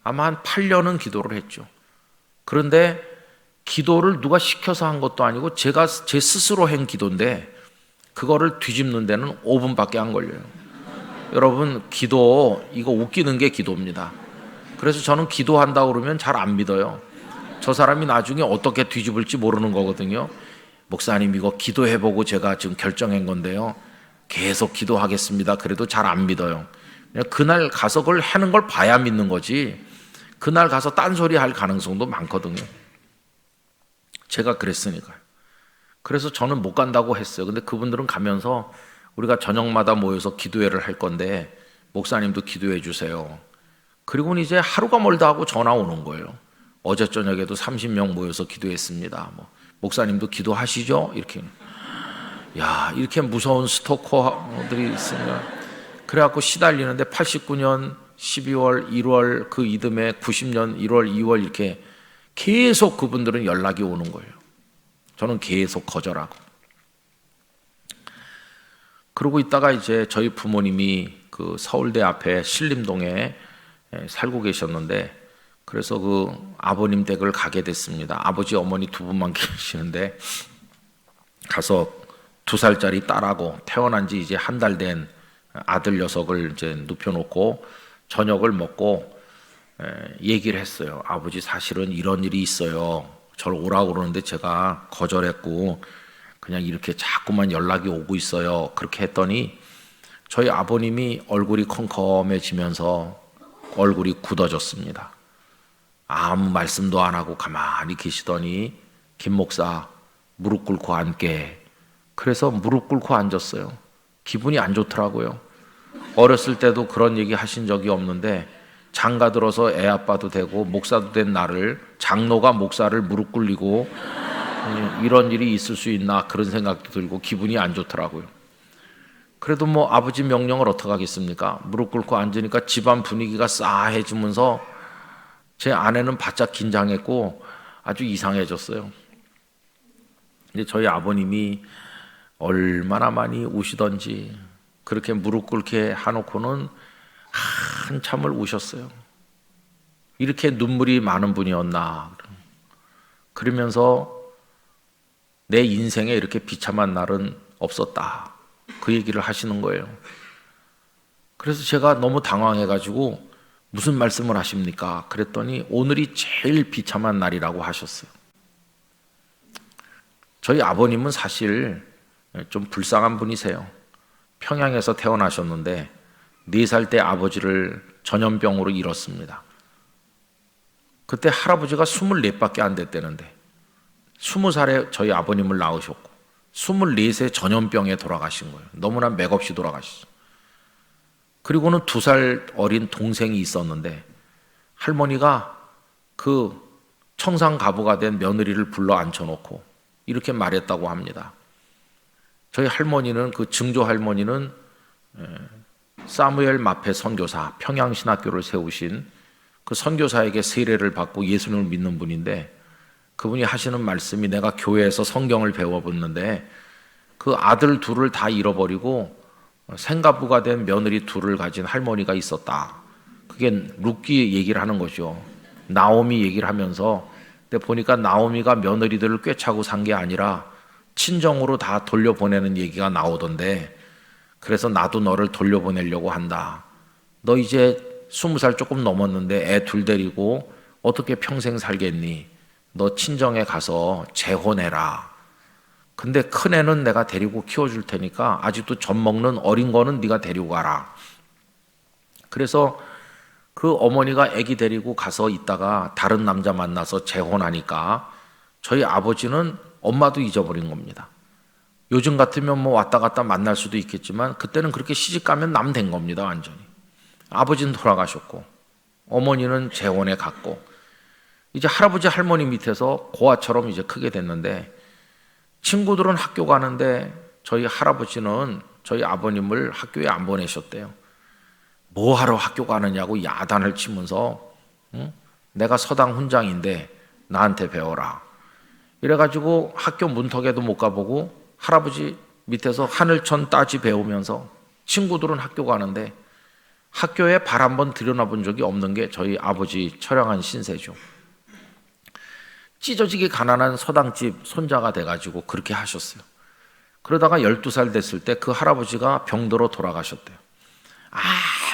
아마 한 8년은 기도를 했죠. 그런데 기도를 누가 시켜서 한 것도 아니고 제가 제 스스로 한 기도인데 그거를 뒤집는 데는 5분밖에 안 걸려요. 여러분, 기도 이거 웃기는 게 기도입니다. 그래서 저는 기도한다고 그러면 잘 안 믿어요. 저 사람이 나중에 어떻게 뒤집을지 모르는 거거든요. 목사님 이거 기도해보고 제가 지금 결정한 건데요. 계속 기도하겠습니다. 그래도 잘 안 믿어요. 그날 가서 그걸 하는 걸 봐야 믿는 거지. 그날 가서 딴소리 할 가능성도 많거든요. 제가 그랬으니까요. 그래서 저는 못 간다고 했어요. 근데 그분들은 가면서 우리가 저녁마다 모여서 기도회를 할 건데 목사님도 기도해 주세요. 그리고는 이제 하루가 멀다 하고 전화 오는 거예요. 어제 저녁에도 30명 모여서 기도했습니다. 뭐 목사님도 기도하시죠? 이렇게. 야, 이렇게 무서운 스토커들이 있으면 그래갖고 시달리는데 89년 12월, 1월 그 이듬해 90년 1월, 2월 이렇게 계속 그분들은 연락이 오는 거예요. 저는 계속 거절하고. 그러고 있다가 이제 저희 부모님이 그 서울대 앞에 신림동에 살고 계셨는데, 그래서 그 아버님 댁을 가게 됐습니다. 아버지 어머니 두 분만 계시는데 가서 2살짜리 딸하고 태어난 지 이제 한 달 된 아들 녀석을 이제 눕혀놓고 저녁을 먹고 얘기를 했어요. 아버지 사실은 이런 일이 있어요. 저를 오라고 그러는데 제가 거절했고 그냥 이렇게 자꾸만 연락이 오고 있어요. 그렇게 했더니 저희 아버님이 얼굴이 컴컴해지면서 얼굴이 굳어졌습니다. 아무 말씀도 안 하고 가만히 계시더니 김 목사 무릎 꿇고 앉게. 그래서 무릎 꿇고 앉았어요. 기분이 안 좋더라고요. 어렸을 때도 그런 얘기 하신 적이 없는데 장가 들어서 애 아빠도 되고 목사도 된 나를, 장로가 목사를 무릎 꿇리고 이런 일이 있을 수 있나 그런 생각도 들고 기분이 안 좋더라고요. 그래도 뭐 아버지 명령을 어떻게 하겠습니까? 무릎 꿇고 앉으니까 집안 분위기가 싸해지면서 제 아내는 바짝 긴장했고 아주 이상해졌어요. 근데 저희 아버님이 얼마나 많이 우시던지 그렇게 무릎 꿇게 해놓고는 한참을 우셨어요. 이렇게 눈물이 많은 분이었나. 그러면서 내 인생에 이렇게 비참한 날은 없었다. 그 얘기를 하시는 거예요. 그래서 제가 너무 당황해가지고 무슨 말씀을 하십니까? 그랬더니 오늘이 제일 비참한 날이라고 하셨어요. 저희 아버님은 사실 좀 불쌍한 분이세요. 평양에서 태어나셨는데 4살 때 아버지를 전염병으로 잃었습니다. 그때 할아버지가 24밖에 안 됐다는데 20살에 저희 아버님을 낳으셨고 24세 전염병에 돌아가신 거예요. 너무나 맥없이 돌아가셨어요. 그리고는 2살 어린 동생이 있었는데 할머니가 그 청산가부가 된 며느리를 불러 앉혀놓고 이렇게 말했다고 합니다. 저희 할머니는, 그 증조 할머니는 사무엘 마페 선교사, 평양신학교를 세우신 그 선교사에게 세례를 받고 예수님을 믿는 분인데, 그분이 하시는 말씀이, 내가 교회에서 성경을 배워봤는데 그 아들 둘을 다 잃어버리고 생가부가 된 며느리 둘을 가진 할머니가 있었다. 그게 룻기 얘기를 하는 거죠. 나오미 얘기를 하면서, 근데 보니까 나오미가 며느리들을 꿰차고 산 게 아니라 친정으로 다 돌려보내는 얘기가 나오던데, 그래서 나도 너를 돌려보내려고 한다. 너 이제 20살 조금 넘었는데 애 둘 데리고 어떻게 평생 살겠니? 너 친정에 가서 재혼해라. 근데 큰 애는 내가 데리고 키워줄 테니까 아직도 젖 먹는 어린 거는 네가 데리고 가라. 그래서 그 어머니가 아기 데리고 가서 있다가 다른 남자 만나서 재혼하니까 저희 아버지는 엄마도 잊어버린 겁니다. 요즘 같으면 뭐 왔다 갔다 만날 수도 있겠지만 그때는 그렇게 시집 가면 남 된 겁니다. 완전히. 아버지는 돌아가셨고 어머니는 재혼에 갔고 이제 할아버지 할머니 밑에서 고아처럼 이제 크게 됐는데, 친구들은 학교 가는데 저희 할아버지는 저희 아버님을 학교에 안 보내셨대요. 뭐 하러 학교 가느냐고 야단을 치면서 내가 서당 훈장인데 나한테 배워라. 이래가지고 학교 문턱에도 못 가보고 할아버지 밑에서 하늘천 따지 배우면서 친구들은 학교 가는데 학교에 발 한번 들여다본 적이 없는 게 저희 아버지 처량한 신세죠. 찢어지게 가난한 서당집 손자가 돼가지고 그렇게 하셨어요. 그러다가 12살 됐을 때 그 할아버지가 병들어 돌아가셨대요.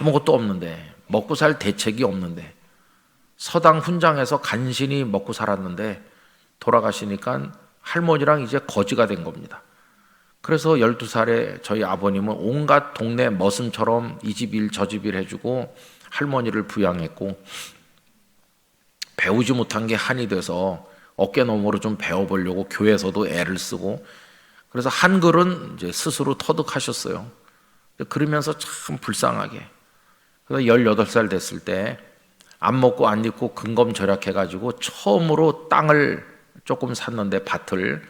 아무것도 없는데, 먹고 살 대책이 없는데, 서당 훈장에서 간신히 먹고 살았는데 돌아가시니까 할머니랑 이제 거지가 된 겁니다. 그래서 12살에 저희 아버님은 온갖 동네 머슴처럼 이 집 일 저 집 일 해주고 할머니를 부양했고, 배우지 못한 게 한이 돼서 어깨너머로 좀 배워보려고 교회에서도 애를 쓰고, 그래서 한글은 이제 스스로 터득하셨어요. 그러면서 참 불쌍하게. 그래서 18살 됐을 때 안 먹고 안 입고 근검절약해가지고 처음으로 땅을 조금 샀는데, 밭을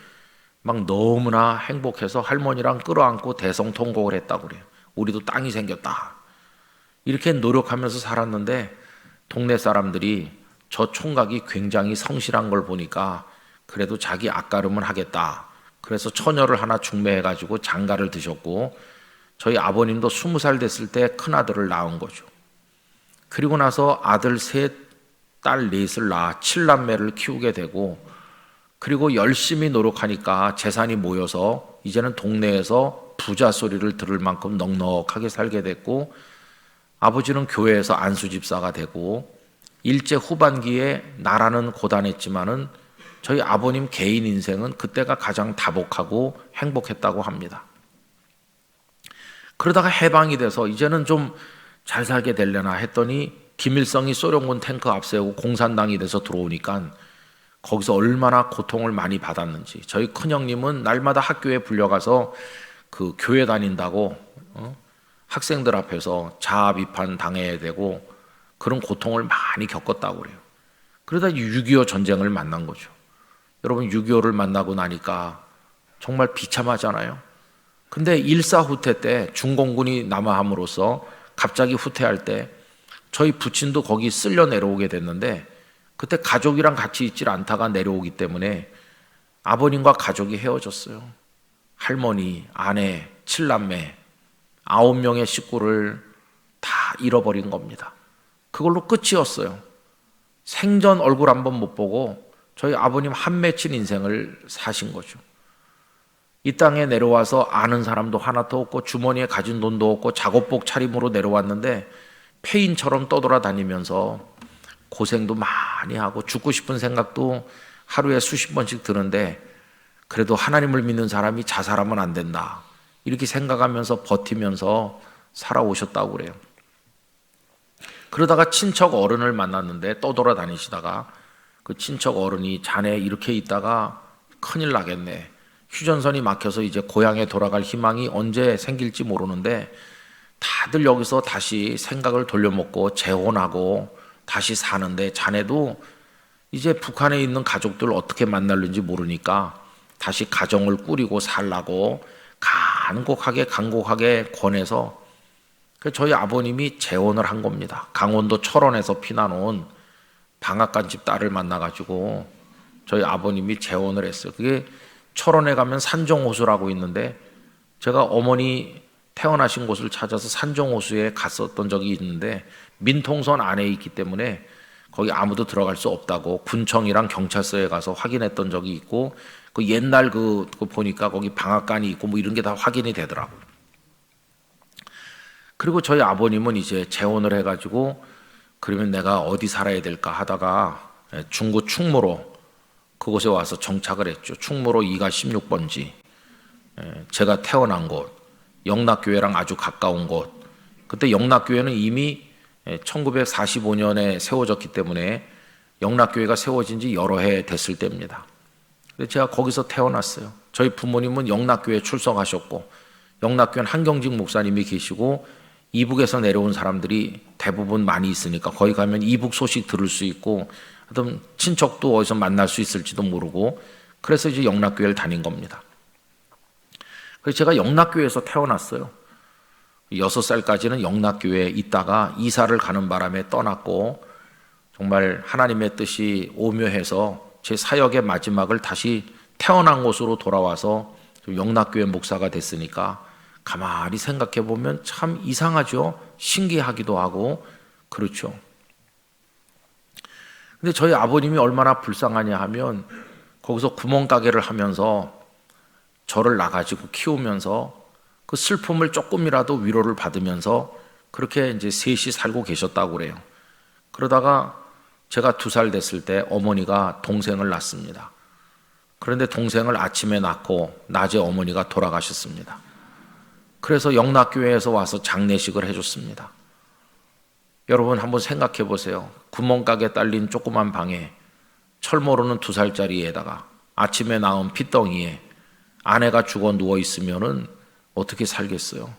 막 너무나 행복해서 할머니랑 끌어안고 대성통곡을 했다고 그래요. 우리도 땅이 생겼다. 이렇게 노력하면서 살았는데 동네 사람들이 저 총각이 굉장히 성실한 걸 보니까 그래도 자기 앞가름은 하겠다. 그래서 처녀를 하나 중매해가지고 장가를 드셨고, 저희 아버님도 20살 됐을 때 큰아들을 낳은 거죠. 그리고 나서 아들 셋, 딸 넷을 낳아 7남매를 키우게 되고, 그리고 열심히 노력하니까 재산이 모여서 이제는 동네에서 부자 소리를 들을 만큼 넉넉하게 살게 됐고, 아버지는 교회에서 안수집사가 되고, 일제 후반기에 나라는 고단했지만은 저희 아버님 개인 인생은 그때가 가장 다복하고 행복했다고 합니다. 그러다가 해방이 돼서 이제는 좀 잘 살게 되려나 했더니 김일성이 소련군 탱크 앞세우고 공산당이 돼서 들어오니까 거기서 얼마나 고통을 많이 받았는지, 저희 큰형님은 날마다 학교에 불려가서 그 교회 다닌다고 학생들 앞에서 자아 비판 당해야 되고 그런 고통을 많이 겪었다고 그래요. 그러다 6.25 전쟁을 만난 거죠. 여러분, 6.25를 만나고 나니까 정말 비참하잖아요. 근데 일사후퇴 때 중공군이 남하함으로써 갑자기 후퇴할 때 저희 부친도 거기 쓸려 내려오게 됐는데, 그때 가족이랑 같이 있질 않다가 내려오기 때문에 아버님과 가족이 헤어졌어요. 할머니, 아내, 7남매 9명의 식구를 다 잃어버린 겁니다. 그걸로 끝이었어요. 생전 얼굴 한번 못 보고 저희 아버님 한 맺힌 인생을 사신 거죠. 이 땅에 내려와서 아는 사람도 하나도 없고 주머니에 가진 돈도 없고 작업복 차림으로 내려왔는데 폐인처럼 떠돌아다니면서 고생도 많이 하고 죽고 싶은 생각도 하루에 수십 번씩 드는데, 그래도 하나님을 믿는 사람이 자살하면 안 된다 이렇게 생각하면서 버티면서 살아오셨다고 그래요. 그러다가 친척 어른을 만났는데, 떠돌아다니시다가 그 친척 어른이 자네 이렇게 있다가 큰일 나겠네, 휴전선이 막혀서 이제 고향에 돌아갈 희망이 언제 생길지 모르는데 다들 여기서 다시 생각을 돌려먹고 재혼하고 다시 사는데 자네도 이제 북한에 있는 가족들 어떻게 만날는지 모르니까 다시 가정을 꾸리고 살라고 간곡하게 권해서 저희 아버님이 재혼을 한 겁니다. 강원도 철원에서 피난 온 방앗간집 딸을 만나가지고 저희 아버님이 재혼을 했어요. 그게 철원에 가면 산정호수라고 있는데, 제가 어머니 태어나신 곳을 찾아서 산정호수에 갔었던 적이 있는데 민통선 안에 있기 때문에 거기 아무도 들어갈 수 없다고 군청이랑 경찰서에 가서 확인했던 적이 있고, 그 옛날 그 보니까 거기 방앗간이 있고 뭐 이런 게 다 확인이 되더라고요. 그리고 저희 아버님은 이제 재혼을 해가지고 그러면 내가 어디 살아야 될까 하다가 중구 충무로 그곳에 와서 정착을 했죠. 충무로 2가 16번지, 제가 태어난 곳, 영락교회랑 아주 가까운 곳. 그때 영락교회는 이미 1945년에 세워졌기 때문에 영락교회가 세워진 지 여러 해 됐을 때입니다. 그래서 제가 거기서 태어났어요. 저희 부모님은 영락교회 출석하셨고, 영락교회는 한경직 목사님이 계시고 이북에서 내려온 사람들이 대부분 많이 있으니까 거기 가면 이북 소식 들을 수 있고, 하여튼 친척도 어디서 만날 수 있을지도 모르고, 그래서 이제 영락교회를 다닌 겁니다. 그래서 제가 영락교회에서 태어났어요. 6살까지는 영락교회에 있다가 이사를 가는 바람에 떠났고, 정말 하나님의 뜻이 오묘해서 제 사역의 마지막을 다시 태어난 곳으로 돌아와서 영락교회 목사가 됐으니까 가만히 생각해 보면 참 이상하죠. 신기하기도 하고 그렇죠. 근데 저희 아버님이 얼마나 불쌍하냐 하면, 거기서 구멍가게를 하면서 저를 낳아가지고 키우면서 그 슬픔을 조금이라도 위로를 받으면서 그렇게 이제 셋이 살고 계셨다고 그래요. 그러다가 제가 2살 됐을 때 어머니가 동생을 낳습니다. 그런데 동생을 아침에 낳고 낮에 어머니가 돌아가셨습니다. 그래서 영락교회에서 와서 장례식을 해줬습니다. 여러분 한번 생각해 보세요. 구멍가게 딸린 조그만 방에 철 모르는 2살짜리 애다가 아침에 나온 핏덩이에 아내가 죽어 누워 있으면은 어떻게 살겠어요?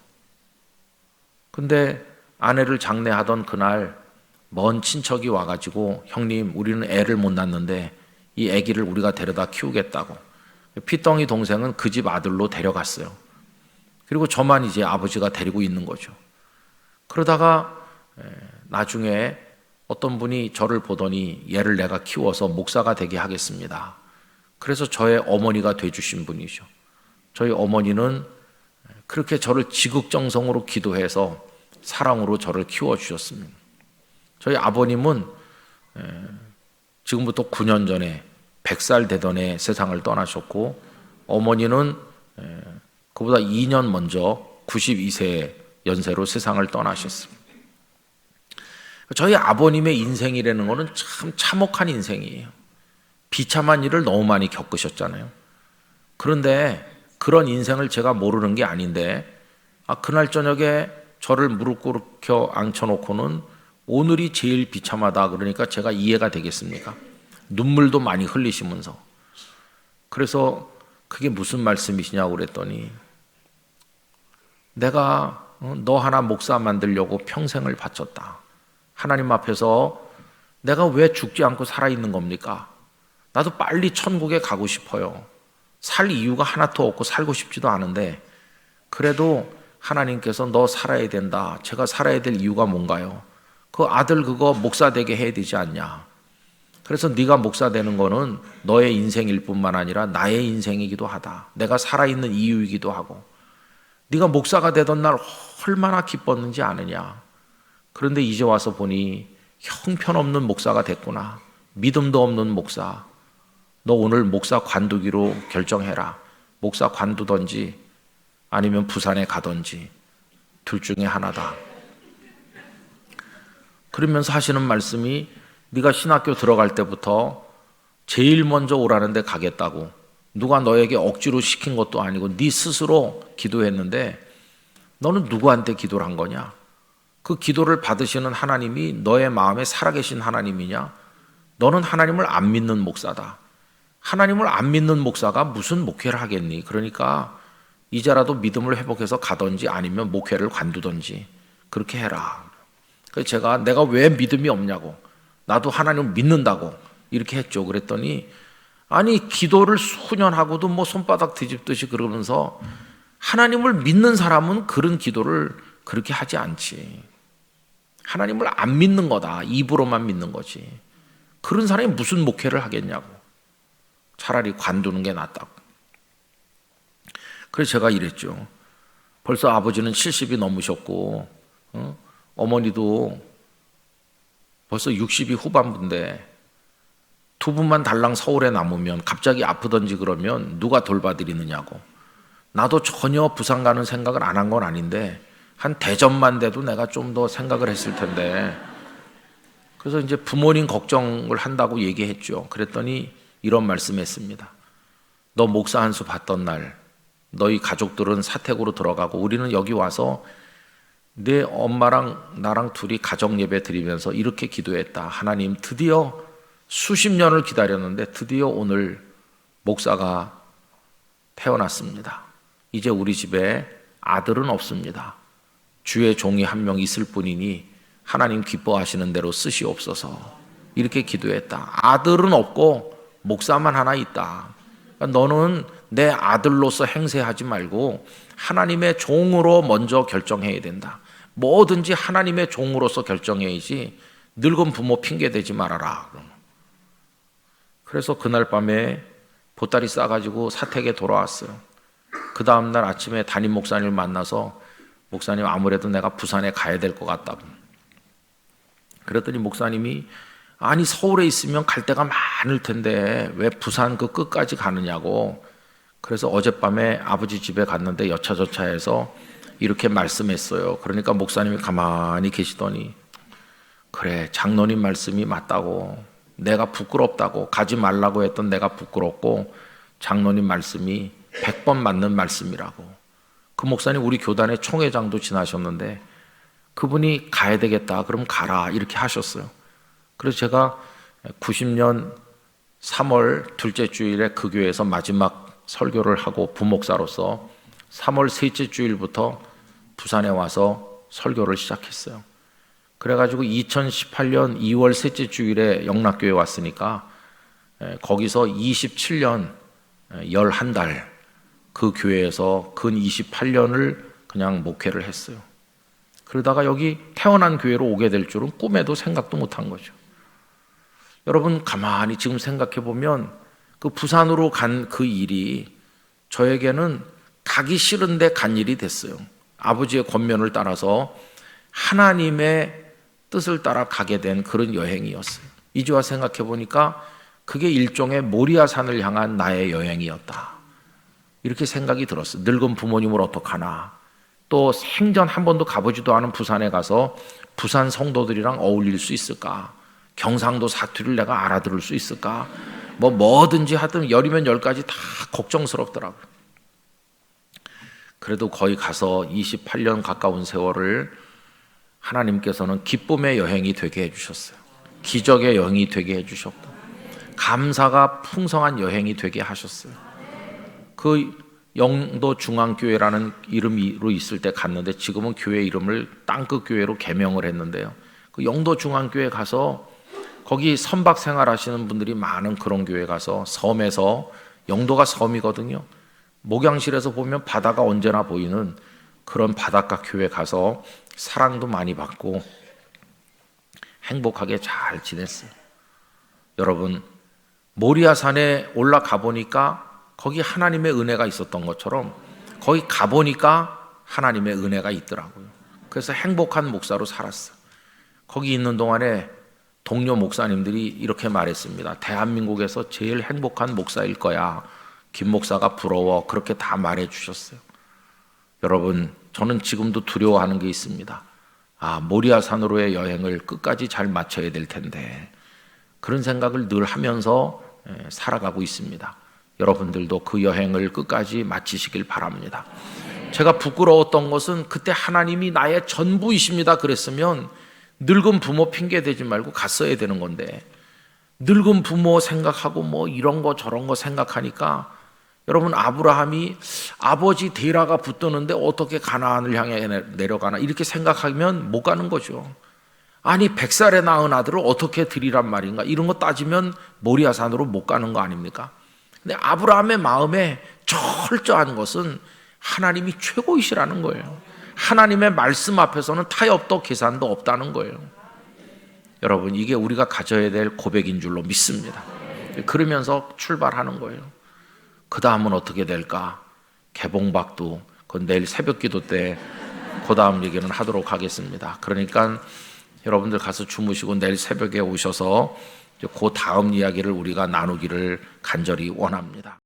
근데 아내를 장례하던 그날 먼 친척이 와가지고, 형님 우리는 애를 못 낳는데 이 아기를 우리가 데려다 키우겠다고, 핏덩이 동생은 그 집 아들로 데려갔어요. 그리고 저만 이제 아버지가 데리고 있는 거죠. 그러다가 나중에 어떤 분이 저를 보더니 얘를 내가 키워서 목사가 되게 하겠습니다. 그래서 저의 어머니가 돼주신 분이죠. 저희 어머니는 그렇게 저를 지극정성으로 기도해서 사랑으로 저를 키워주셨습니다. 저희 아버님은 지금부터 9년 전에 100살 되던 해 세상을 떠나셨고, 어머니는 그보다 2년 먼저 92세 연세로 세상을 떠나셨습니다. 저희 아버님의 인생이라는 것은 참 참혹한 인생이에요. 비참한 일을 너무 많이 겪으셨잖아요. 그런데 그런 인생을 제가 모르는 게 아닌데, 그날 저녁에 저를 무릎 꿇겨 앉혀놓고는 오늘이 제일 비참하다 그러니까 제가 이해가 되겠습니까? 눈물도 많이 흘리시면서. 그래서 그게 무슨 말씀이시냐고 그랬더니, 내가 너 하나 목사 만들려고 평생을 바쳤다. 하나님 앞에서 내가 왜 죽지 않고 살아있는 겁니까? 나도 빨리 천국에 가고 싶어요. 살 이유가 하나도 없고 살고 싶지도 않은데, 그래도 하나님께서 너 살아야 된다. 제가 살아야 될 이유가 뭔가요? 그 아들 그거 목사 되게 해야 되지 않냐? 그래서 네가 목사 되는 거는 너의 인생일 뿐만 아니라 나의 인생이기도 하다. 내가 살아있는 이유이기도 하고, 네가 목사가 되던 날 얼마나 기뻤는지 아느냐? 그런데 이제 와서 보니 형편없는 목사가 됐구나. 믿음도 없는 목사. 너 오늘 목사 관두기로 결정해라. 목사 관두던지 아니면 부산에 가던지 둘 중에 하나다. 그러면서 하시는 말씀이, 네가 신학교 들어갈 때부터 제일 먼저 오라는 데 가겠다고. 누가 너에게 억지로 시킨 것도 아니고 네 스스로 기도했는데 너는 누구한테 기도를 한 거냐? 그 기도를 받으시는 하나님이 너의 마음에 살아계신 하나님이냐? 너는 하나님을 안 믿는 목사다. 하나님을 안 믿는 목사가 무슨 목회를 하겠니? 그러니까 이제라도 믿음을 회복해서 가든지 아니면 목회를 관두든지 그렇게 해라. 그래서 제가 내가 왜 믿음이 없냐고, 나도 하나님을 믿는다고 이렇게 했죠. 그랬더니 아니 기도를 수년 하고도 뭐 손바닥 뒤집듯이 그러면서, 하나님을 믿는 사람은 그런 기도를 그렇게 하지 않지. 하나님을 안 믿는 거다. 입으로만 믿는 거지. 그런 사람이 무슨 목회를 하겠냐고. 차라리 관두는 게 낫다고. 그래서 제가 이랬죠. 벌써 아버지는 70이 넘으셨고, 어머니도 벌써 60이 후반부인데 두 분만 달랑 서울에 남으면 갑자기 아프던지 그러면 누가 돌봐드리느냐고. 나도 전혀 부산 가는 생각을 안 한 건 아닌데 한 대전만 돼도 내가 좀 더 생각을 했을 텐데, 그래서 이제 부모님 걱정을 한다고 얘기했죠. 그랬더니 이런 말씀했습니다. 너 목사 한 수 받던 날 너희 가족들은 사택으로 들어가고 우리는 여기 와서 내 엄마랑 나랑 둘이 가정 예배 드리면서 이렇게 기도했다. 하나님, 드디어 수십 년을 기다렸는데 드디어 오늘 목사가 태어났습니다. 이제 우리 집에 아들은 없습니다. 주의 종이 한 명 있을 뿐이니 하나님 기뻐하시는 대로 쓰시옵소서. 이렇게 기도했다. 아들은 없고 목사만 하나 있다. 그러니까 너는 내 아들로서 행세하지 말고 하나님의 종으로 먼저 결정해야 된다. 뭐든지 하나님의 종으로서 결정해야지 늙은 부모 핑계대지 말아라. 그래서 그날 밤에 보따리 싸가지고 사택에 돌아왔어요. 그 다음날 아침에 담임 목사님을 만나서, 목사님 아무래도 내가 부산에 가야 될 것 같다고. 그랬더니 목사님이, 아니 서울에 있으면 갈 데가 많을 텐데 왜 부산 그 끝까지 가느냐고. 그래서 어젯밤에 아버지 집에 갔는데 여차저차해서 이렇게 말씀했어요. 그러니까 목사님이 가만히 계시더니, 그래 장로님 말씀이 맞다고. 내가 부끄럽다고, 가지 말라고 했던 내가 부끄럽고 장로님 말씀이 100번 맞는 말씀이라고. 그 목사님 우리 교단의 총회장도 지나셨는데 그분이 가야 되겠다 그럼 가라 이렇게 하셨어요. 그래서 제가 90년 3월 둘째 주일에 그 교회에서 마지막 설교를 하고 부목사로서 3월 셋째 주일부터 부산에 와서 설교를 시작했어요. 그래가지고 2018년 2월 셋째 주일에 영락교회 왔으니까 거기서 27년 11달 그 교회에서 근 28년을 그냥 목회를 했어요. 그러다가 여기 태어난 교회로 오게 될 줄은 꿈에도 생각도 못한 거죠. 여러분 가만히 지금 생각해 보면 그 부산으로 간 그 일이 저에게는 가기 싫은데 간 일이 됐어요. 아버지의 권면을 따라서 하나님의 뜻을 따라 가게 된 그런 여행이었어요. 이제 와 생각해 보니까 그게 일종의 모리아산을 향한 나의 여행이었다. 이렇게 생각이 들었어요. 늙은 부모님을 어떡하나. 또 생전 한 번도 가보지도 않은 부산에 가서 부산 성도들이랑 어울릴 수 있을까? 경상도 사투리를 내가 알아들을 수 있을까? 뭐든지 하여튼 10이면 10가지 다 걱정스럽더라고요. 그래도 거기 가서 28년 가까운 세월을 하나님께서는 기쁨의 여행이 되게 해주셨어요. 기적의 여행이 되게 해주셨고 감사가 풍성한 여행이 되게 하셨어요. 그 영도 중앙교회라는 이름으로 있을 때 갔는데 지금은 교회 이름을 땅끝교회로 개명을 했는데요. 그 영도 중앙교회 가서 거기 선박 생활하시는 분들이 많은 그런 교회 가서 섬에서, 영도가 섬이거든요. 목양실에서 보면 바다가 언제나 보이는 그런 바닷가 교회 가서 사랑도 많이 받고 행복하게 잘 지냈어요. 여러분, 모리아산에 올라가 보니까 거기 하나님의 은혜가 있었던 것처럼 거기 가보니까 하나님의 은혜가 있더라고요. 그래서 행복한 목사로 살았어요. 거기 있는 동안에 동료 목사님들이 이렇게 말했습니다. 대한민국에서 제일 행복한 목사일 거야. 김 목사가 부러워. 그렇게 다 말해 주셨어요. 여러분, 저는 지금도 두려워하는 게 있습니다. 모리아산으로의 여행을 끝까지 잘 마쳐야 될 텐데 그런 생각을 늘 하면서 살아가고 있습니다. 여러분들도 그 여행을 끝까지 마치시길 바랍니다. 제가 부끄러웠던 것은 그때 하나님이 나의 전부이십니다 그랬으면 늙은 부모 핑계 대지 말고 갔어야 되는 건데 늙은 부모 생각하고 이런 거 저런 거 생각하니까 여러분, 아브라함이 아버지 데라가 붙드는데 어떻게 가나안을 향해 내려가나 이렇게 생각하면 못 가는 거죠. 아니 100살에 낳은 아들을 어떻게 드리란 말인가 이런 거 따지면 모리아산으로 못 가는 거 아닙니까? 근데 아브라함의 마음에 철저한 것은 하나님이 최고이시라는 거예요. 하나님의 말씀 앞에서는 타협도 계산도 없다는 거예요. 여러분, 이게 우리가 가져야 될 고백인 줄로 믿습니다. 그러면서 출발하는 거예요. 그 다음은 어떻게 될까? 개봉박두, 그건 내일 새벽 기도 때 그 다음 얘기는 하도록 하겠습니다. 그러니까 여러분들 가서 주무시고 내일 새벽에 오셔서 그 다음 이야기를 우리가 나누기를 간절히 원합니다.